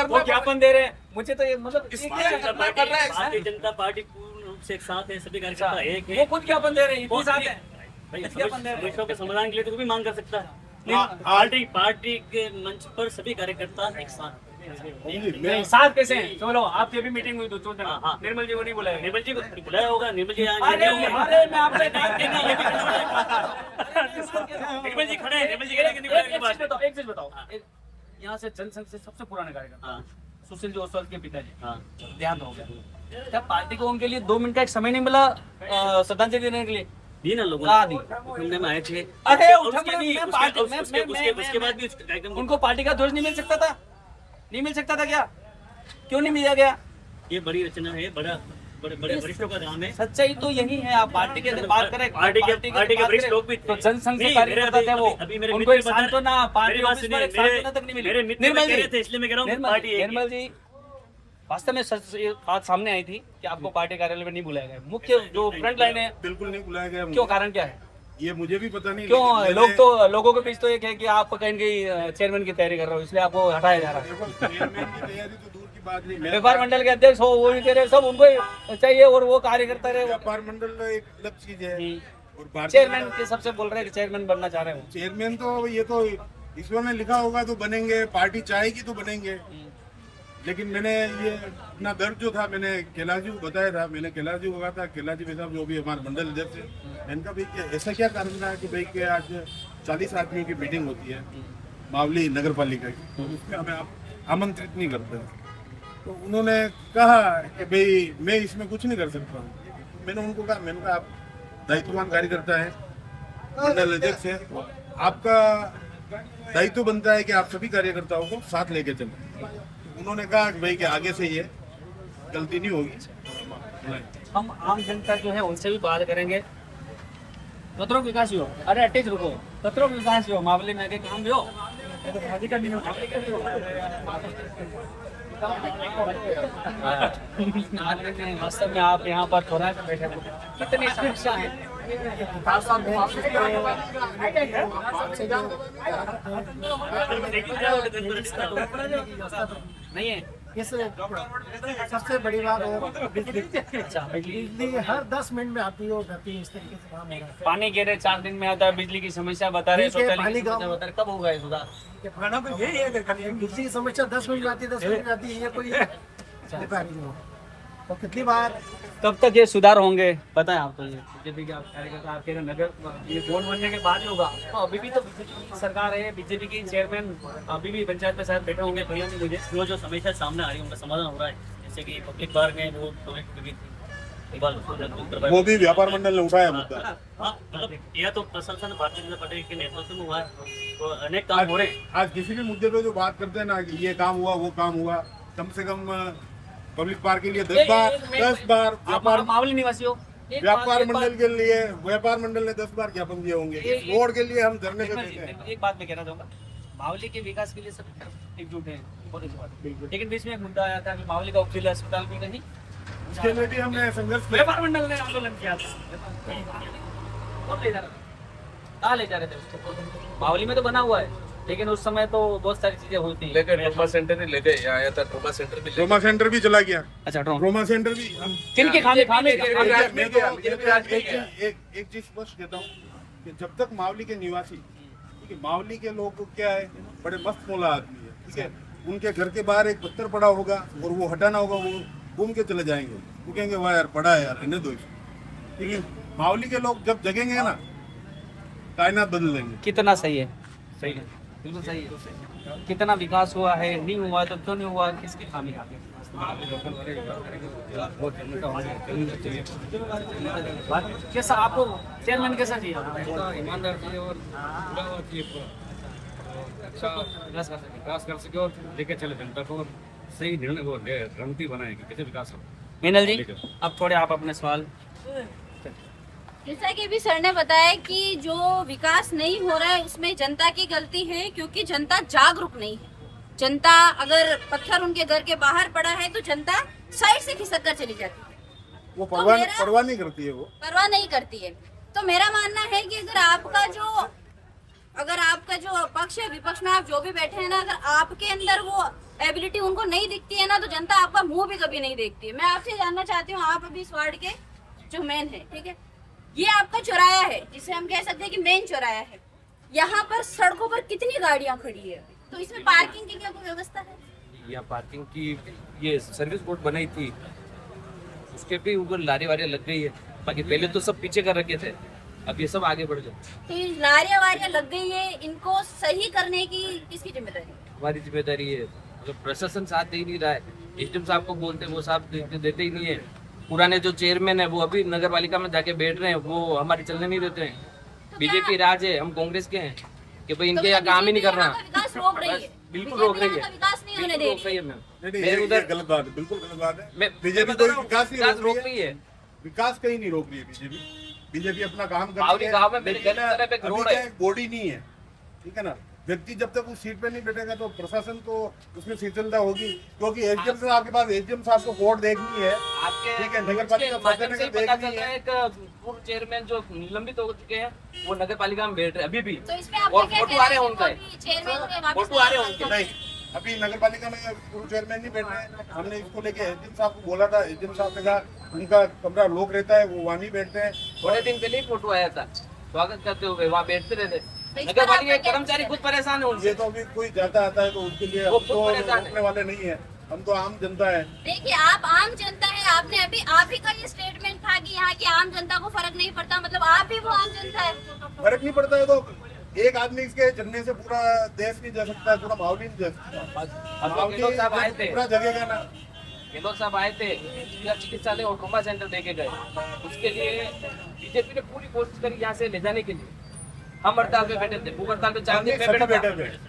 वो ज्ञापन दे रहे हैं। मुझे तो ये मतलब भारतीय जनता पार्टी पूर्ण रूप से एक साथ है, सभी कार्यकर्ता एक है। वो खुद ज्ञापन दे रहे हैं, इतनी साथ है भाई, समस्याओं के समाधान के लिए तो कोई भी मांग कर सकता है। पार्टी के मंच पर सभी कार्यकर्ता एक साथ नहीं, साथ कैसे हैं? चलो आपकी अभी मीटिंग हुई तो निर्मल जी को नहीं बुलाया? निर्मल जी को बुलाया होगा, निर्मल जी निर्मल जी खड़े हैं, निर्मल जी एक चीज बताओ, यहाँ से जनसंघ से सबसे पुराने कार्यकर्ता सुशील जी ओसवाल के पिताजी देहांत हो गया, क्या पार्टी को उनके लिए 2 मिनट का एक समय नहीं मिला श्रद्धांजलि देने के लिए? दी ना लोगों ने में आए थे। अरे उसके बाद भी उनको पार्टी का ध्वज नहीं मिल सकता था? नहीं मिल सकता था क्या? क्यों नहीं मिला गया? ये बड़ी रचना है, बड़े वरिष्ठों का नाम है। सच्चाई तो यही है। आप पार्टी के बात करें, पार्टी के वरिष्ठ लोग भी थे, तो जनसंघ से कार्यकर्ता थे वो, उनको एक सांत्वना पार्टी ऑफिस में एक सांत्वना तक नहीं मिली। निर्मल जी, इसलिए मैं कह रहा हूं पार्टी निर्मल जी, वास्तव में सच ये बात सामने आई थी कि आपको पार्टी कार्यालय में नहीं बुलाया गया। मुख्य जो फ्रंट लाइन है बिल्कुल नहीं बुलाया गया। क्यों? कारण क्या है ये मुझे भी पता नहीं। क्यों? लोगों के बीच तो एक है कि आप कहीं चेयरमैन की तैयारी कर रहे हो, इसलिए आपको हटाया जा रहा है। चेयरमैन की तैयारी तो दूर की बात नहीं, व्यापार मंडल के अध्यक्ष हो वो नहीं दे रहे, सब उनको चाहिए और वो कार्यकर्ता रहे। व्यापार मंडल एक अलग चीज है, और चेयरमैन के सबसे बोल रहे हैं कि चेयरमैन बनना चाह रहे हो। चेयरमैन तो ये तो इसमें लिखा होगा तो बनेंगे, पार्टी चाहेगी तो बनेंगे। लेकिन मैंने ये अपना दर्द जो था मैंने कैलाश जी को बताया था, मैंने कैलाश जी को कहा था, कैलाश जी साहब जो भी हमारे मंडल अध्यक्ष है, इनका भी ऐसा क्या कारण रहा है कि भाई कि आज 40 आदमियों की मीटिंग होती है मावली नगर पालिका की, तो उसमें हमें आप आमंत्रित नहीं करते। तो उन्होंने कहा कि भाई मैं इसमें कुछ नहीं कर सकता हूँ। मैंने उनको कहा, मैंने कहा आप दायित्ववान कार्यकर्ता है, मंडल अध्यक्ष है, आपका दायित्व बनता है कि आप सभी कार्यकर्ताओं को साथ लेके चलें। उन्होंने कहा कि भाई कि आगे से ये गलती नहीं होगी। हम आम जनता जो है उनसे भी बात करेंगे। कतरों विकास हो, अरे अटैच रुको, कतरों विकास हो, मावली में के काम भी हो, तो भाजी का नहीं हो। वास्तव में आप यहाँ पर थोड़ा सा बैठे हो, कितनी समस्या है। नहीं है इस सबसे बड़ी बात है बिजली। अच्छा, बिजली हर 10 मिनट में आती है और जाती है, इस तरीके से काम हो रहा है। पानी कह रहे 4 दिन में आता है, बिजली की समस्या बता रहे, शौचालय की समस्या बता रहे, कब होगा ये सुधार? खाना तो यही है, बिजली की समस्या 10 मिनट में आती है, 10 मिनट में आती है, ये कोई नहीं हो। तो कितनी बार कब तक ये सुधार होंगे पता है आपको? ये बीजेपी के कार्यकर्ता आपके नगर ये वोट बनने के बाद ही होगा। तो अभी भी तो बीजेपी की सरकार है, बीजेपी की चेयरमैन अभी भी पंचायत में शायद बैठे होंगे। भैया नहीं, मुझे जो समस्या सामने आ रही है उनका समाधान हो रहा है। जैसे कि पब्लिक पार्क में वो वो भी व्यापार मंडल ने उठाया मुद्दा। हाँ, मतलब यह तो प्रशासन भारतीय जनता पार्टी के नेतृत्व में हुआ है, तो अनेक काम हो रहे हैं। आज किसी भी मुद्दे पे जो बात करते हैं ना कि ये काम हुआ वो काम हुआ, कम से कम पब्लिक पार्क के लिए 10 बार आप मावली निवासी हो, व्यापार मंडल के लिए व्यापार मंडल ने 10 बार ज्ञापन दिए होंगे, इस रोड के लिए हम धरने पे बैठे हैं। एक बात मैं कहना चाहूंगा, मावली के विकास के लिए सब एकजुट है, बहुत अच्छी बात है। लेकिन बीच में एक मुद्दा आया था कि मावली का उपजिला अस्पताल भी नहीं, उसके लिए भी हमने संघर्ष किया। व्यापार मंडल ने आंदोलन किया था। कौन ले जा रहा था? कहाँ ले जा रहे थे उसको? मावली में तो बना हुआ है, लेकिन उस समय तो बहुत सारी चीजें हुई थी। लेकर ट्रोमा सेंटर ही ले गए, यहाँ आया था ट्रोमा सेंटर भी ले ट्रोमा सेंटर भी चला गया। अच्छा, ट्रोमा सेंटर भी हम किनके खाने मैं तो एक चीज स्पष्ट कहता हूँ कि जब तक मावली के निवासी, ठीक है, मावली के लोग क्या है, बड़े मस्त मौला आदमी है, ठीक है, उनके घर के बाहर एक पत्थर पड़ा होगा और वो हटाना होगा, वो घूम के चले जाएंगे, वो कहेंगे वाह यार पड़ा है यार, रहने दो इसको। ठीक है, मावली के लोग जब जगेंगे ना, कायनात बदल देंगे। कितना सही है? सही है, बिल्कुल सही है। कितना विकास हुआ है, नहीं हुआ तो क्यों नहीं हुआ, किसकी खामी है? कैसा आपको चेयरमैन कैसा चाहिए? ईमानदार चाहिए और अच्छा विकास कर सके और लेके चले जनता को, और सही निर्णय को रणनीति बनाए कि कैसे विकास हो। मीनल जी, अब थोड़े आप अपने सवाल। जैसा कि अभी सर ने बताया कि जो विकास नहीं हो रहा है उसमें जनता की गलती है, क्योंकि जनता जागरूक नहीं है। जनता अगर पत्थर उनके घर के बाहर पड़ा है तो जनता साइड से खिसक कर चली जाती है, वो परवाह नहीं करती है, वो परवाह नहीं करती है। तो मेरा मानना है कि अगर आपका जो पक्ष है, विपक्ष में आप जो भी बैठे हैं ना, अगर आपके अंदर वो एबिलिटी उनको नहीं दिखती है ना, तो जनता आपका मुंह भी कभी नहीं देखती है। मैं आपसे जानना चाहती हूँ, आप अभी इस वार्ड के जो मेन है, ठीक है, ये आपका चौराया है, जिसे हम कह सकते हैं कि मेन चौराया है। यहाँ पर सड़कों पर कितनी गाड़ियाँ खड़ी है, तो इसमें पार्किंग की क्या कोई व्यवस्था है? यहाँ पार्किंग की ये सर्विस बोर्ड बनाई थी, उसके भी ऊपर लारी वारियाँ लग गई है। बाकी पहले तो सब पीछे कर रखे थे, अब ये सब आगे बढ़ गए। तो ये लारियाँ वारियाँ लग गई है, इनको सही करने की किसकी जिम्मेदारी है? हमारी जिम्मेदारी है। मतलब प्रशासन साथ दे ही नहीं रहा है। एसडीएम साहब को बोलते हैं, वो साहब देते ही नहीं है। पुराने जो चेयरमैन है वो अभी नगर पालिका में जाके बैठ रहे हैं, वो हमारे चलने नहीं देते हैं। बीजेपी राज है, हम कांग्रेस के हैं कि भाई इनके यहाँ काम ही नहीं कर रहा। विकास रोक रही है, बिल्कुल रोक रही है, विकास नहीं होने दे रोक रही है मैम। नहीं, उधर गलत बात है, बिल्कुल गलत बात है। बीजेपी कोई विकास नहीं रोक रही है, विकास कहीं नहीं रोक रही है बीजेपी अपना काम कर रही है। गाँव में मेरे तरह पे रोड है, बॉडी नहीं है, ठीक है ना। व्यक्ति जब तक उस सीट पे नहीं बैठेगा तो प्रशासन तो उसमें शिथिलता होगी, क्योंकि एसडीएम से आपके पास एसडीएम साहब को वोट देखनी है, ठीक है, नगर पालिका देखनी है। एक पूर्व चेयरमैन जो निलंबित हो चुके हैं वो नगर पालिका में बैठ रहे हैं अभी भी, तो इसमें और फोटो आ रहे हैं उनका, फोटो आ रहे हैं उनके। नहीं, अभी नगर पालिका में पूर्व चेयरमैन नहीं बैठ रहे हैं। हमने इसको लेके एसडीएम साहब को बोला था, एसडीएम साहब ने कहा उनका कमरा लोक रहता है, वो वहाँ नहीं बैठते हैं। थोड़े दिन पहले ही फोटो आया था, स्वागत करते हुए वहाँ बैठते रहते। नगर पालिका के कर्मचारी खुद परेशान है उनसे। ये तो अभी कोई जाता आता है तो उसके लिए वो हम तो खुद परेशान है। रोकने वाले नहीं है, हम तो आम जनता है। देखिए, आप आम जनता है, आपने अभी आप ही का ये स्टेटमेंट था कि यहाँ की आम जनता को फर्क नहीं पड़ता, मतलब आप भी वो आम जनता है। फर्क नहीं पड़ता है तो एक आदमी इसके झंडे से पूरा देश नहीं जा सकता है, पूरा माहौल नहीं जा सकता। गेहलोत साहब आए थे, पूरा जगेगा ना। गेहलोत साहब आए थे, चिकित्सालय और ट्रोमा सेंटर देके गए। उसके लिए बीजेपी ने पूरी कोशिश करी यहाँ से ले जाने के लिए। हम हड़ताल पे बैठे थे, भूख हड़ताल पे 4 दिन में बैठा था।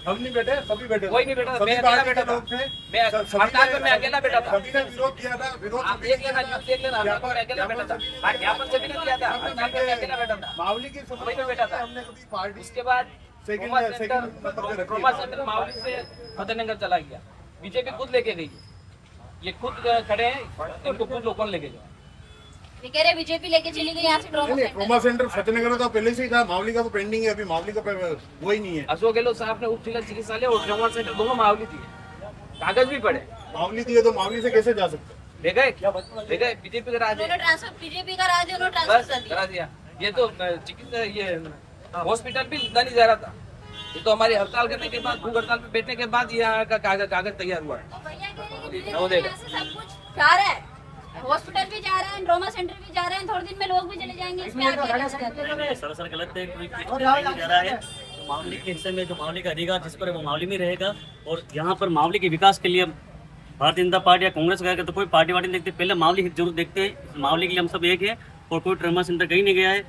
हम नहीं बैठे, सभी बैठे, कोई नहीं बैठा था, सभी मैं अकेला पार्टी बैठा के था। लोग थे। मैं हड़ताल पे मैं अकेला बैठा था। सभी ने विरोध किया था, विरोध आप देख लेना, देख लेना, मैं अकेला बैठा था। हाँ, ज्ञापन सभी ने दिया था, हड़ताल पे मैं अकेला बैठा था। मावली की वहीं पे बैठा था। हमने कभी पार्टी उसके बाद ट्रोमा सेकंड सेंटर मावली से फतेहनगर चला गया, बीजेपी खुद लेके गई। ये खुद खड़े हैं, इनको खुद लोगों ने लेके गए। ये कह रहे बीजेपी लेके चली गई यहाँ से trauma centre. Trauma centre Fatehnagar का पहले से ही था, मावली का तो पेंडिंग है, अभी मावली का वो ही नहीं है। अशोक गहलोत साहब ने उप जिला चिकित्सालय और ट्रोमा सेंटर दोनों मावली दिए, कागज भी पड़े। मावली दिए तो मावली से कैसे जा सकते? ले गए बीजेपी का राज है, उन्होंने ट्रांसफर, बीजेपी का राज है, उन्होंने बस ट्रांसफर कर करा दिया। दिया। ये तो चिकित्सा ये हॉस्पिटल भी मुद्दा नहीं जा रहा था, ये तो हमारी हड़ताल करने के बाद, भूख हड़ताल पे बैठने के बाद यहाँ का कागज तैयार हुआ है। तो भैया कह रहे हैं कि वो धीरे-धीरे देखा। यहाँ से सब कुछ जा रहा है, हॉस्पिटल भी जा रहा है, ट्रोमा सेंटर भी जा रहे हैं, थोड़े दिन में लोग भी चले जाएंगे। इसमें आप क्या कह सकते हैं? सरासर गलत है, कोई कुछ नहीं जा रहा है। तो मावली के हिस्से में जो मावली का अधिकार जिस पर है वो मावली में रहेगा, और यहाँ पर मावली के विकास के लिए भारतीय जनता पार्टी या कांग्रेस वगैरह तो कोई पार्टी वार्टी नहीं देखते, पहले मावली हित जरूर देखते हैं। मावली के लिए हम सब एक है, और कोई ट्रोमा सेंटर कहीं नहीं गया है।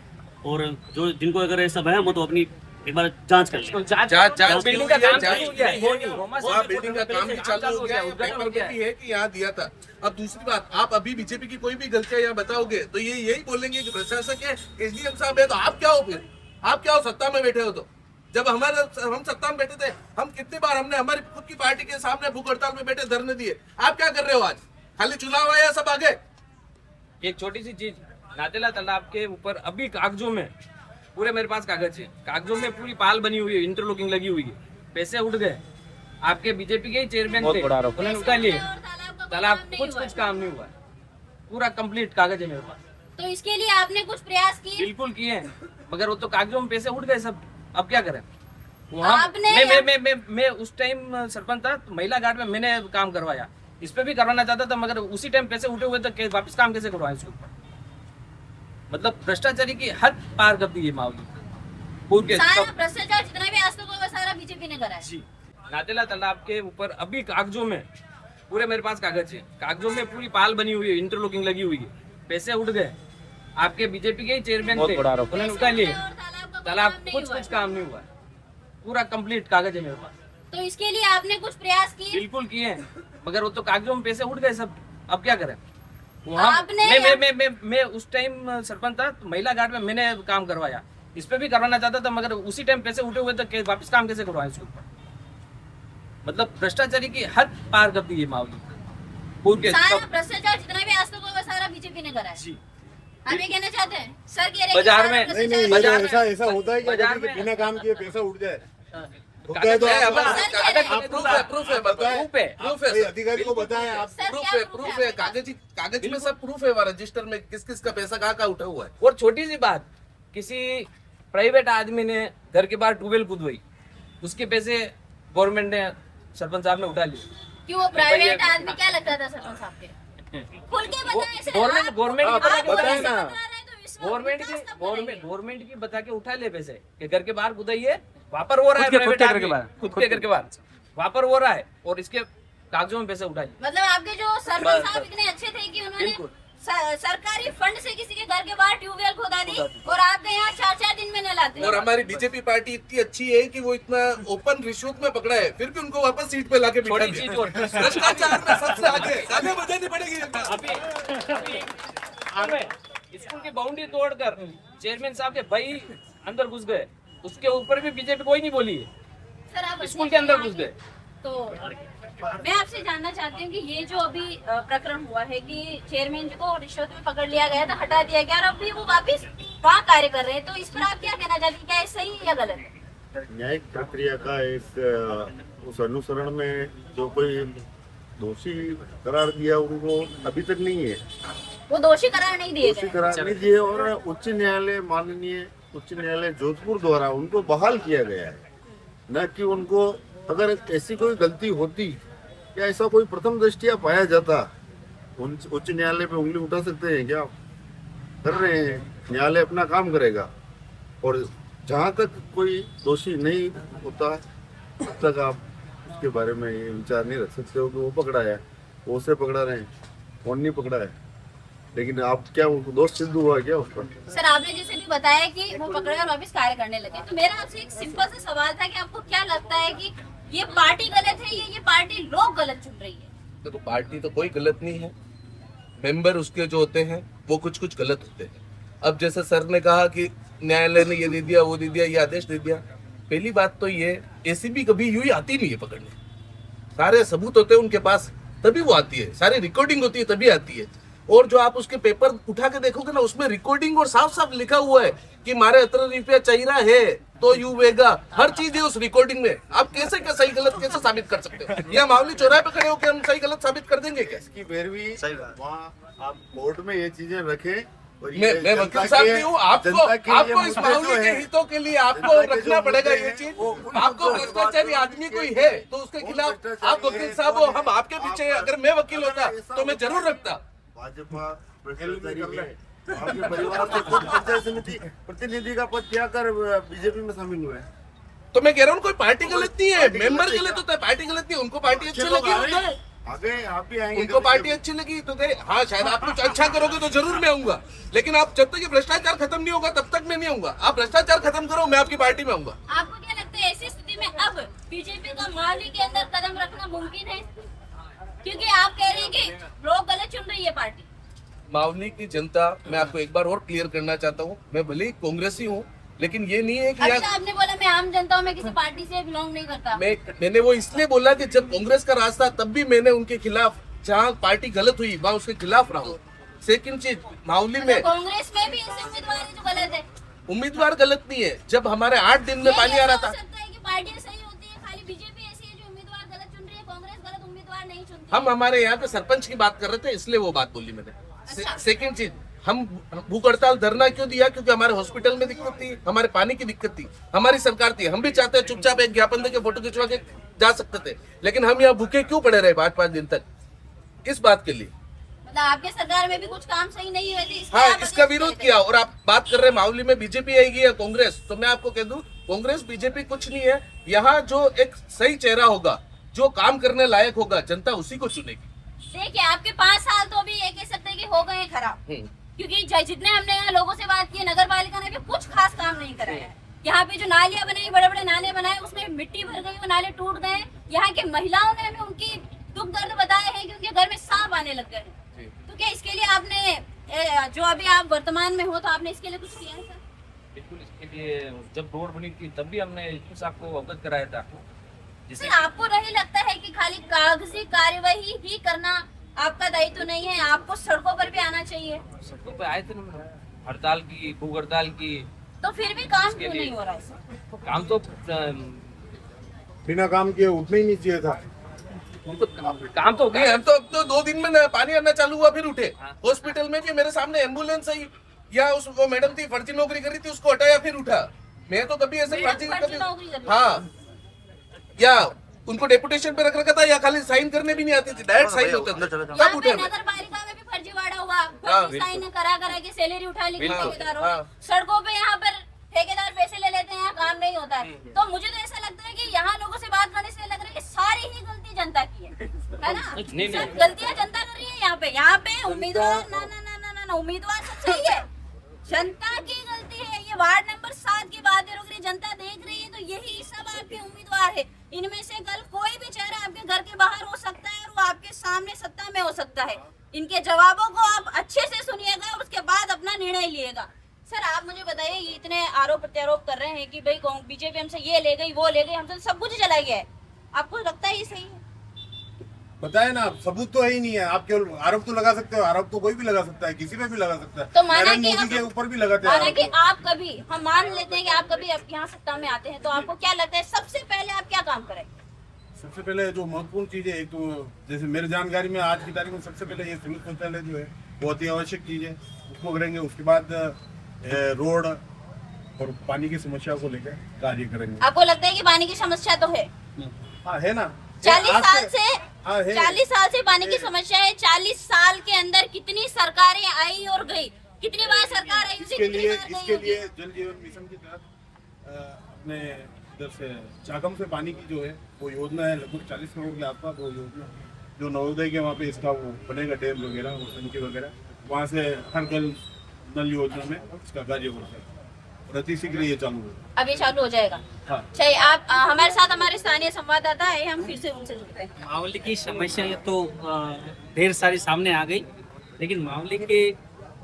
और जो जिनको अगर ऐसा वहम हो तो अपनी एक बार जांच कर लें। जांच बिल्डिंग का काम जांच चालू हो गया है। हो गई। वहाँ बिल्डिंग का काम भी चालू हो गया है, पेपर में भी है कि यहाँ दिया था। अब दूसरी बात, आप अभी बीजेपी की कोई भी गलतियां यहाँ बताओगे तो ये यही बोलेंगे कि प्रशासक है, एसडीएम साहब है, तो आप क्या हो फिर? आप क्या हो, सत्ता में बैठे हो? तो जब हम सत्ता में बैठे थे, हम कितनी बार हमने हमारी खुद की पार्टी के सामने भूख हड़ताल में बैठे धरने दिए। आप क्या कर रहे हो आज? खाली चुनाव आया, सब आगे। एक छोटी सी चीज, नातेला तालाब के ऊपर अभी कागजों में पूरे मेरे पास कागज है, कागजों में पूरी पाल बनी हुई है, इंटरलॉकिंग लगी हुई है, पैसे उठ गए। आपके बीजेपी के ही चेयरमैन थे, उन्होंने उठा लिए, तालाब कुछ काम नहीं हुआ, पूरा कंप्लीट कागज है मेरे पास। तो इसके लिए आपने कुछ प्रयास किए? बिल्कुल किए हैं, मगर वो तो कागजों में पैसे उठ गए सब। अब क्या करें? वहाँ आपने मैं उस टाइम सरपंच था, तो महिला गार्ड में मैंने काम करवाया, इस पे भी करवाना चाहता था, मगर उसी टाइम पैसे उठे हुए थे, वापस काम कैसे करवाए इसको? मतलब भ्रष्टाचारी की हद पार कर दी है मावली पूर्व के सारा सब। भ्रष्टाचार जितना भी आज तक हुआ सारा बीजेपी ने करा है। जी, नातेला तालाब के ऊपर अभी कागजों में पूरे मेरे पास कागज है, कागजों में पूरी पाल बनी हुई है, इंटरलॉकिंग लगी हुई है, पैसे उठ गए। आपके बीजेपी के ही चेयरमैन थे, उन्होंने उठा लिए, तालाब कुछ काम नहीं हुआ, पूरा कंप्लीट कागज है मेरे पास। तो इसके लिए आपने कुछ प्रयास किए? बिल्कुल किए हैं, मगर वो तो कागजों में पैसे उठ गए सब। अब क्या करें? वहाँ आपने मैं उस टाइम सरपंच था, तो महिला गार्ड में मैंने काम करवाया, इस पे भी करवाना चाहता था, मगर उसी टाइम पैसे उठे हुए थे, वापस काम कैसे करवाए इसको? मतलब भ्रष्टाचारी की हद पार कर दी है मावली पूर्व के सारा सब। भ्रष्टाचार जितना भी आज तक हुआ सारा बीजेपी ने करा है। जी, हम ये कहना चाहते हैं, सर कह रहे हैं कि बाजार सारा में- भ्रष्टाचार- बाजार में- ऐसा होता है कि बाजार कभी में- बिना काम किए पैसा उठ जाए होता है कागज तो है, आप- हमारा सर, कागज आप- प्रूफ है, प्रूफ है, प्रूफ है, प्रूफ है भाई, सर। अधिकारी को बताएं आप। सर, प्रूफ क्या है, प्रूफ प्रूफ है है, आपके पास? कागज में सब प्रूफ है, रजिस्टर में किस किस का पैसा कहाँ उठा हुआ है। और छोटी सी बात, किसी प्राइवेट आदमी ने घर के बाहर ट्यूबवेल खुदवाई, उसके पैसे गवर्नमेंट ने, सरपंच साहब ने उठा लिए। कि वो प्राइवेट आदमी क्या लगता था सरपंच साहब के? खुल के बताएं सर। गवर्नमेंट आप की बताएं ना। गवर्नमेंट की बता के उठा ले पैसे कि घर के बाहर खुदाइए, वहाँ पर हो रहा है, प्राइवेट आदमी, खुद के घर के बाहर वहाँ पर हो रहा है, और इसके कागजों में पैसे उठाइए। मतलब आपके जो सरपंच साहब इतने अच्छे थे कि उन्होंने बिल्कुल। सरकारी फंड से किसी के घर के बाहर ट्यूबवेल खोदा दी और आपके यहाँ 4-4 दिन में नहलाते और हमारी बीजेपी पार्टी इतनी अच्छी है कि वो इतना ओपन रिश्वत में पकड़ा है, फिर भी उनको वापस सीट पे लाके बिठा छोटी दिया। चीज और भ्रष्टाचार में सबसे आगे गाने बजानी पड़ेगी। अभी स्कूल की बाउंड्री तोड़कर चेयरमैन साहब के भाई अंदर घुस गए, उसके ऊपर भी बीजेपी कोई नहीं बोली है, सर आप स्कूल के अंदर घुस गए। तो मैं आपसे जानना चाहती हूँ कि ये जो अभी प्रकरण हुआ है कि चेयरमैन जी को रिश्वत में पकड़ लिया गया था, हटा दिया गया और अभी वो वापस वहाँ कार्य कर रहे हैं, तो इस पर आप क्या कहना चाहती हैं? क्या ये सही है या गलत है? न्यायिक प्रक्रिया का एक उस अनुसरण में जो कोई दोषी करार दिया उनको अभी तक नहीं है, वो दोषी करार नहीं दिए दोषी गए। करार नहीं दिए, और उच्च न्यायालय, माननीय उच्च न्यायालय जोधपुर द्वारा उनको बहाल किया गया है, न कि उनको, अगर ऐसी कोई गलती होती या ऐसा कोई प्रथम दृष्टिया पाया जाता, उच्च न्यायालय पे उंगली उठा सकते हैं क्या? कर रहे हैं, न्यायालय अपना काम करेगा, और जहाँ तक कोई दोषी नहीं होता तब तक आप उसके बारे में ये विचार नहीं रख सकते हो कि वो पकड़ा है, वो उसे पकड़ा रहे हैं, कौन नहीं पकड़ा है, लेकिन आप क्या वो दोष सिद्ध हुआ क्या उस पर? सर आपने जैसे भी बताया कि वो पकड़े और वापस कार्य करने लगे, तो मेरा आपसे एक सिंपल सा सवाल था कि आपको क्या लगता है कि ये पार्टी गलत है या ये पार्टी लोग गलत चुन रही है? देखो, पार्टी तो कोई गलत नहीं है, मेंबर उसके जो होते हैं वो कुछ गलत होते हैं। अब जैसे सर ने कहा कि न्यायालय ने ये दे दिया, वो दे दिया, ये आदेश दे दिया, पहली बात तो ये एसीबी कभी यूं ही आती नहीं है पकड़ने, सारे सबूत होते हैं उनके पास तभी वो आती है, सारी रिकॉर्डिंग होती है तभी आती है। और जो आप उसके पेपर उठा के देखोगे ना, उसमें रिकॉर्डिंग और साफ साफ लिखा हुआ है कि मारे 18 रुपया चाहिए है तो यू वेगा, हर चीज है उस रिकॉर्डिंग में। आप कैसे क्या सही गलत कैसे साबित कर सकते हो? या मामूली चौराहे पे खड़े होकर हम सही गलत साबित कर देंगे क्या? इसकी पैरवी वहाँ आप कोर्ट में ये चीजें रखें, और मैं वकील साहब भी हूँ, आपको इस मामले के हितों के लिए आपको रखना पड़ेगा ये चीज। आपको भ्रष्टाचारी आदमी कोई है तो उसके खिलाफ आप वकील साहब हो, हम आपके पीछे हैं। अगर मैं वकील होता तो मैं जरूर रखता। भाजपा भ्रष्टाचारी है, आपके परिवार से खुद पंचायत समिति प्रतिनिधि का पद त्याग कर बीजेपी में शामिल हुए। तो मैं कह रहा हूँ कोई पार्टी गलत नहीं है, मेंबर गलत होता है, पार्टी गलत नहीं है, उनको पार्टी अच्छी लगी होता है। आगे आप भी आएंगे उनको कभी पार्टी जब- अच्छी लगी तो दे, हाँ शायद आप कुछ अच्छा करोगे तो जरूर मैं आऊंगा, लेकिन आप जब तक ये भ्रष्टाचार खत्म नहीं होगा तब तक मैं नहीं आऊंगा। आप भ्रष्टाचार खत्म करो, मैं आपकी पार्टी में आऊंगा। आपको क्या लगता है ऐसी स्थिति में अब बीजेपी का मावली के अंदर कदम रखना मुमकिन है? क्योंकि आप कह रहे हैं कि लोग गलत चुन रही है पार्टी। मावली की जनता, मैं आपको एक बार और क्लियर करना चाहता हूँ, मैं भले ही कांग्रेसी हूँ, लेकिन ये नहीं है कि अच्छा, आपने बोला मैं आम जनता हूँ, मैं किसी पार्टी से बिलोंग नहीं करता। मैंने वो इसलिए बोला कि जब कांग्रेस का राज था तब भी मैंने उनके खिलाफ, जहाँ पार्टी गलत हुई वहाँ उसके खिलाफ रहा हूँ। सेकंड चीज, मावली में कांग्रेस में भी ऐसे उम्मीदवार है जो गलत है। उम्मीदवार गलत नहीं है। जब हमारे 8 दिन में पानी आ रहा था, हो सकता है कि पार्टियां सही होती है, खाली बीजेपी ऐसी है जो उम्मीदवार गलत चुन रही है, कांग्रेस गलत उम्मीदवार नहीं चुनती। हम हमारे यहाँ के सरपंच की बात कर रहे थे, इसलिए वो बात बोली मैंने। अच्छा। सेकंड चीज, हम भूख हड़ताल धरना क्यों दिया? क्योंकि हमारे हॉस्पिटल में दिक्कत थी, हमारे पानी की दिक्कत थी, हमारी सरकार थी। हम भी चाहते हैं चुपचाप एक ज्ञापन देके फोटो खिंचवा के जा सकते थे, लेकिन हम यहाँ भूखे क्यों पड़े रहे 5-5 दिन तक? इस बात के लिए मतलब आपके सरकार में भी कुछ काम सही नहीं हुए थे, इसलिए हाँ, आप इसका अध्यक्ष विरोध थे। किया। और आप बात कर रहे हैं मावली में बीजेपी आएगी या कांग्रेस, तो मैं आपको कह दूं कांग्रेस बीजेपी कुछ नहीं है। यहाँ जो एक सही चेहरा होगा, जो काम करने लायक होगा, जनता उसी को चुनेगी। देखिए, आपके 5 साल तो भी ये कह सकते हैं कि हो गए खराब, क्योंकि जितने हमने यहाँ लोगों से बात की, नगर पालिका ने भी कुछ खास काम नहीं कराया है। यहाँ पे जो नालियां बनाई, बड़े बड़े नाले बनाए, उसमें मिट्टी भर गई, वो नाले टूट गए। यहाँ के महिलाओं ने हमें उनकी दुख दर्द बताए हैं कि उनके घर में सांप आने लग गए। तो क्या इसके लिए आपने, जो अभी आप वर्तमान में हो, तो आपने इसके लिए कुछ किया है सर? बिल्कुल, इसके लिए जब रोड बनी थी तब भी हमने कुछ आपको अवगत कराया था। सर, आपको नहीं लगता है कि खाली कागजी कार्यवाही ही करना आपका दायित्व नहीं है, आपको सड़कों पर भी आना चाहिए? सड़कों पे आए थे ना, हड़ताल की, भूख हड़ताल की, तो फिर भी काम इसके क्यों लिए- नहीं हो रहा है सर? काम तो बिना काम किए उठना ही नहीं चाहिए था। उनको काम तो हो नहीं, गया। हम तो अब तो 2 दिन में पानी आना चालू हुआ फिर उठे। हाँ। हॉस्पिटल में भी मेरे सामने एम्बुलेंस आई, या उस वो मैडम थी फर्जी नौकरी कर रही थी, उसको हटाया फिर उठा। मैं तो कभी ऐसे मैडम फर्जी फर्जी नौकरी कर रही थी। हाँ, या उनको डेपुटेशन पे रख रखा था, या खाली साइन करने भी नहीं आती थी, डायरेक्ट साइन होता था, यहाँ तब पे उठे मैं। नगर पालिका में भी फर्जीवाड़ा हुआ, हाँ, फर्जी साइन करा करा के सैलरी उठा ली बिल्कुल, ठेकेदारों हाँ। ने। सड़कों पे यहाँ पर ठेकेदार पैसे ले लेते हैं, यहाँ काम नहीं होता है। तो मुझे तो ऐसा लगता है कि यहाँ लोगों से बात करने से लग रहा है कि सारी ही गलती जनता की है ना? नहीं। सब गलतियाँ जनता कर रही है यहाँ पे उम्मीदवार ना उम्मीदवार सब सही है, जनता की गलती है। ये वार्ड नंबर 7 की बात है, रुक रही जनता देख रही है, तो यही सब आपके उम्मीदवार है। इनमें से कल कोई भी चेहरा आपके घर के बाहर हो सकता है और वो आपके सामने सत्ता में हो सकता है। इनके जवाबों को आप अच्छे से सुनिएगा और उसके बाद अपना निर्णय लिएगा। सर, आप मुझे बताइए, ये इतने आरोप प्रत्यारोप कर रहे हैं कि भाई बीजेपी हमसे ये ले गई, वो ले गई, हमसे सब कुछ चला गया है, आपको लगता है ये सही है? बताए ना, सबूत तो है ही नहीं है। आप केवल आरोप तो लगा सकते हो, आरोप तो कोई भी लगा सकता है, किसी पे भी लगा सकता है। तो माना नरेंद्र कि मोदी आप- के ऊपर भी लगाते हैं माना कि आरोप। आप कभी, हम मान लेते हैं कि आप कभी यहाँ सत्ता में आते हैं, तो आपको क्या लगता है सबसे पहले आप क्या काम करेंगे? सबसे पहले जो महत्वपूर्ण चीज है, एक तो जैसे मेरी जानकारी में आज की तारीख में सबसे पहले ये सिविल शौचालय जो है बहुत ही आवश्यक चीज है, उसको करेंगे। उसके बाद रोड और पानी की समस्या को लेकर कार्य करेंगे। आपको लगता है कि पानी की समस्या तो है? हाँ, है ना। 40 आज साल से हाँ, है। 40 साल से पानी की समस्या है। 40 साल के अंदर कितनी सरकारें आई और गई, कितनी बार सरकार आई, उसी इसके कितनी लिए बार गई इसके होगी। लिए जल जीवन मिशन के तहत अपने इधर से चाकम से पानी की जो है वो योजना है, लगभग 40 करोड़ के आसपास वो योजना, जो नवोदय के वहाँ पे इसका वो बनेगा, डैम वगैरह और टंकी वगैरह, वहाँ से हर नल योजना में इसका कार्य होता है और अति शीघ्र ये चालू होगा। अब ये चालू हो जाएगा। हाँ। चलिए, आप हमारे साथ हमारे स्थानीय संवाददाता है, हम फिर से उनसे जुड़ते हैं। मावली की समस्या तो ढेर सारी सामने आ गई, लेकिन मावली के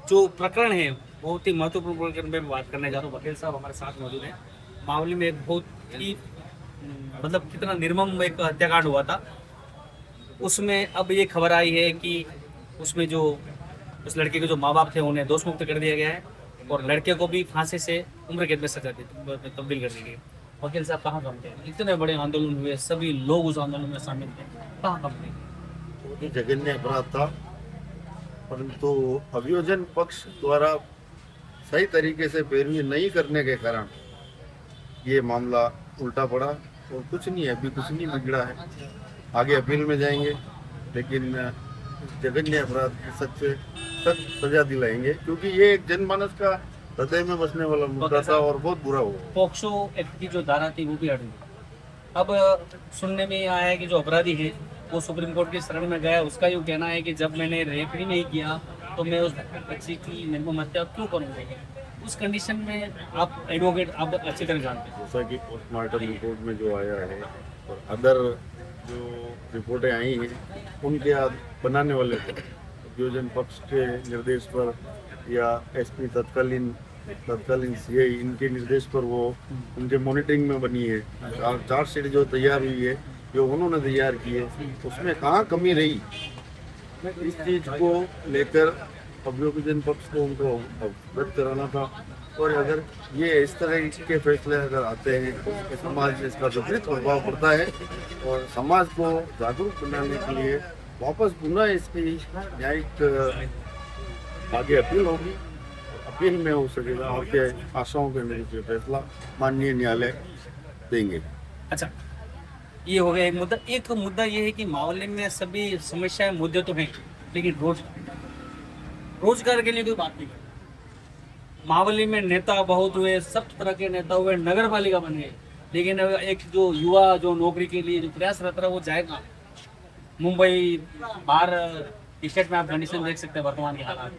जो प्रकरण है बहुत ही महत्वपूर्ण प्रकरण पे मैं बात करने जा रहा हूँ। वकील साहब हमारे साथ मौजूद हैं। मावली में एक बहुत ही मतलब कितना निर्मम एक हत्याकांड हुआ था, उसमें अब ये खबर आई है कि उसमें जो उस लड़के के जो माँ बाप थे उन्हें दोष मुक्त कर दिया गया है और लड़के को भी फांसी से उम्र कैद में सजा तब्दील कर दी गई। वकील साहब कहाँ काम थे? इतने बड़े आंदोलन हुए, सभी लोग उस आंदोलन में शामिल थे, कहाँ काम थे? बहुत ही जघन्य अपराध था, परंतु अभियोजन पक्ष द्वारा सही तरीके से पैरवी नहीं करने के कारण ये मामला उल्टा पड़ा और कुछ नहीं है, अभी कुछ नहीं बिगड़ा है। आगे अपील में जाएंगे, लेकिन जघन्य अपराध की सख्त से सख्त सजा दिलाएंगे, क्योंकि ये एक जनमानस का हृदय में बसने वाला मुद्दा था और बहुत बुरा हुआ। पॉक्सो एक्ट की जो धारा थी वो भी हट गई। अब सुनने में आया है कि जो अपराधी है वो सुप्रीम कोर्ट के शरण में गया, उसका यूँ कहना है कि जब मैंने रेप ही नहीं किया तो मैं उस बच्ची की निर्मम हत्या क्यों करूँगा। उस कंडीशन में आप एडवोकेट आप अच्छी तरह जानते हैं। जैसा कि पोस्टमार्टम रिपोर्ट में जो आया है और अदर जो रिपोर्टें आई हैं उनके बनाने वाले को उद्योजन पक्ष के निर्देश पर या एसपी तत्कालीन सीआई इनके निर्देश पर वो उनके मॉनिटरिंग में बनी है। चार्जशीट जो तैयार हुई है जो उन्होंने तैयार की है उसमें कहाँ कमी रही, इस चीज़ को लेकर अभियोजन पक्ष को उनको अवगत कराना था। और अगर ये इस तरह के फैसले अगर आते हैं तो समाज में इसका विपरीत प्रभाव पड़ता है और समाज को जागरूक बनाने के लिए वापस पुनः इसकी न्यायिक आगे अपील होगी। अपील में हो सकेगा आपके आशाओं के अनुरूप फैसला माननीय न्यायालय देंगे। अच्छा, ये हो गया एक मुद्दा। एक मुद्दा ये है कि मावली में सभी समस्याएं मुद्दे तो हैं, लेकिन रोजगार के लिए कोई बात नहीं। मावली में नेता बहुत हुए, सब तरह के नेता हुए, नगर पालिका बन गए, लेकिन एक जो युवा जो नौकरी के लिए जो प्रयासरत रहा वो जाएगा मुंबई, बाहर स्टेट में। आप कंडीशन देख सकते हैं वर्तमान के हालात,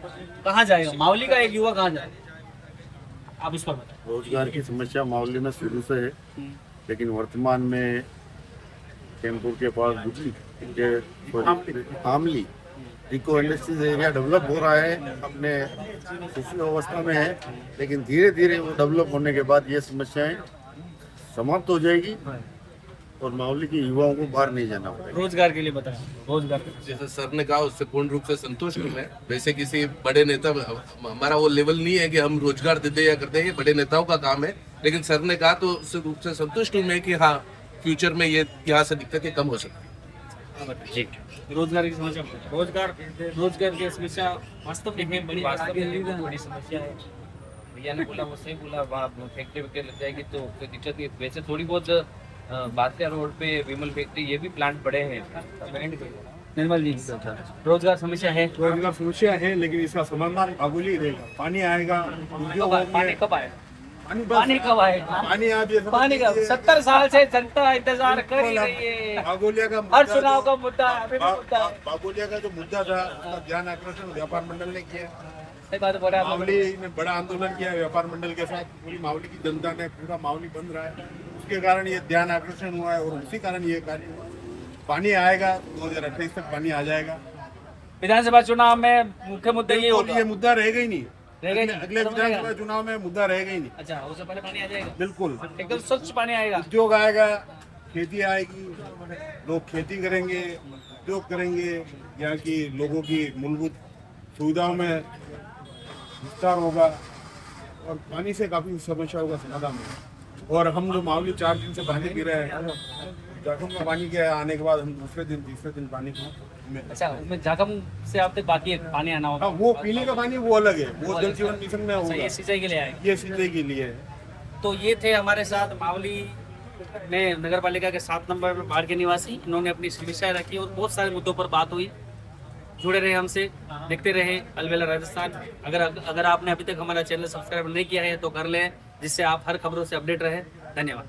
कहाँ जाएगा मावली का एक युवा, कहाँ जाएगा आप इस पर बताएं। रोजगार की समस्या मावली में शुरू से है, लेकिन वर्तमान में कैंपुर के पास आमली इको इंडस्ट्रीज एरिया डेवलप हो रहा है, अपने शिशु अवस्था में है, लेकिन धीरे धीरे वो डेवलप होने के बाद ये समस्याएं समाप्त हो जाएगी और मावली के युवाओं को बाहर नहीं जाना पड़ेगा। रोजगार के लिए बताएं। रोजगार जैसे सर ने कहा उससे पूर्ण रूप से संतुष्ट हूं मैं। वैसे किसी बड़े नेता, हमारा वो लेवल नहीं है कि हम रोजगार देते या करते हैं, ये बड़े नेताओं का काम है, लेकिन सर ने कहा तो उससे रूप से संतुष्ट हूँ मैं कि हाँ फ्यूचर में ये यहाँ से दिक्कतें कम हो सकती है। जी, रोजगार की समस्या, रोजगार की समस्या वास्तव में बड़ी बड़ी समस्या है। भैया ने बोला, वो सही बोला, वहाँ फैक्ट्री वगैरह लग जाएगी तो कोई दिक्कत नहीं। वैसे थोड़ी बहुत बातिया रोड पे विमल फैक्ट्री, ये भी प्लांट बड़े हैं। निर्मल जी, रोजगार समस्या है। रोजगार समस्या है, लेकिन इसका समाधान आगुली रहेगा। पानी आएगा, पानी कब आए? पानी कब आए? पानी का 70 साल से जनता इंतजार कर रही है। बागोलिया का हर चुनाव का मुद्दा, बागोलिया का जो मुद्दा था उसका ध्यान आकर्षण व्यापार मंडल ने किया। सही बात बोला आपने। मावली में बड़ा आंदोलन किया व्यापार मंडल के साथ, पूरी मावली की जनता ने, पूरा मावली बंद रहा है, उसके कारण ये ध्यान आकर्षण हुआ है और उसी कारण ये कार्य हुआ। पानी आएगा, 2028 तक पानी आ जाएगा। विधानसभा चुनाव में मुख्य मुद्दा ये होगा, ये मुद्दा रहेगा ही नहीं, रहेगा नहीं, अगले विधानसभा चुनाव में मुद्दा रहेगा ही नहीं। अच्छा, उससे पहले पानी आ जाएगा, बिल्कुल एकदम स्वच्छ पानी आएगा। उद्योग आएगा, खेती आएगी, लोग खेती करेंगे, उद्योग करेंगे, यहाँ की लोगों की मूलभूत सुविधाओं में विस्तार होगा और पानी से काफी समस्याओं का समाधान होगा। और हम जो मावली 4 दिन से पानी पी रहे हैं, जाखम का पानी क्या आने के बाद हम दूसरे दिन तीसरे दिन पानी को। अच्छा, उसमें जाखम से आप तक बाकी है पानी आना होगा। हाँ, वो पीने का पानी वो अलग है, वो जल जीवन मिशन में होगा, ये सिंचाई के लिए आए। ये सिंचाई के लिए है। तो ये थे हमारे साथ मावली में नगर पालिका के 7 नंबर वार्ड के निवासी। इन्होंने अपनी समस्याएं रखी और बहुत सारे मुद्दों पर बात हुई। जुड़े रहे हमसे, देखते रहे अलबेला राजस्थान। अगर आपने अभी तक हमारा चैनल सब्सक्राइब नहीं किया है तो कर लें, जिससे आप हर खबरों से अपडेट रहे। धन्यवाद।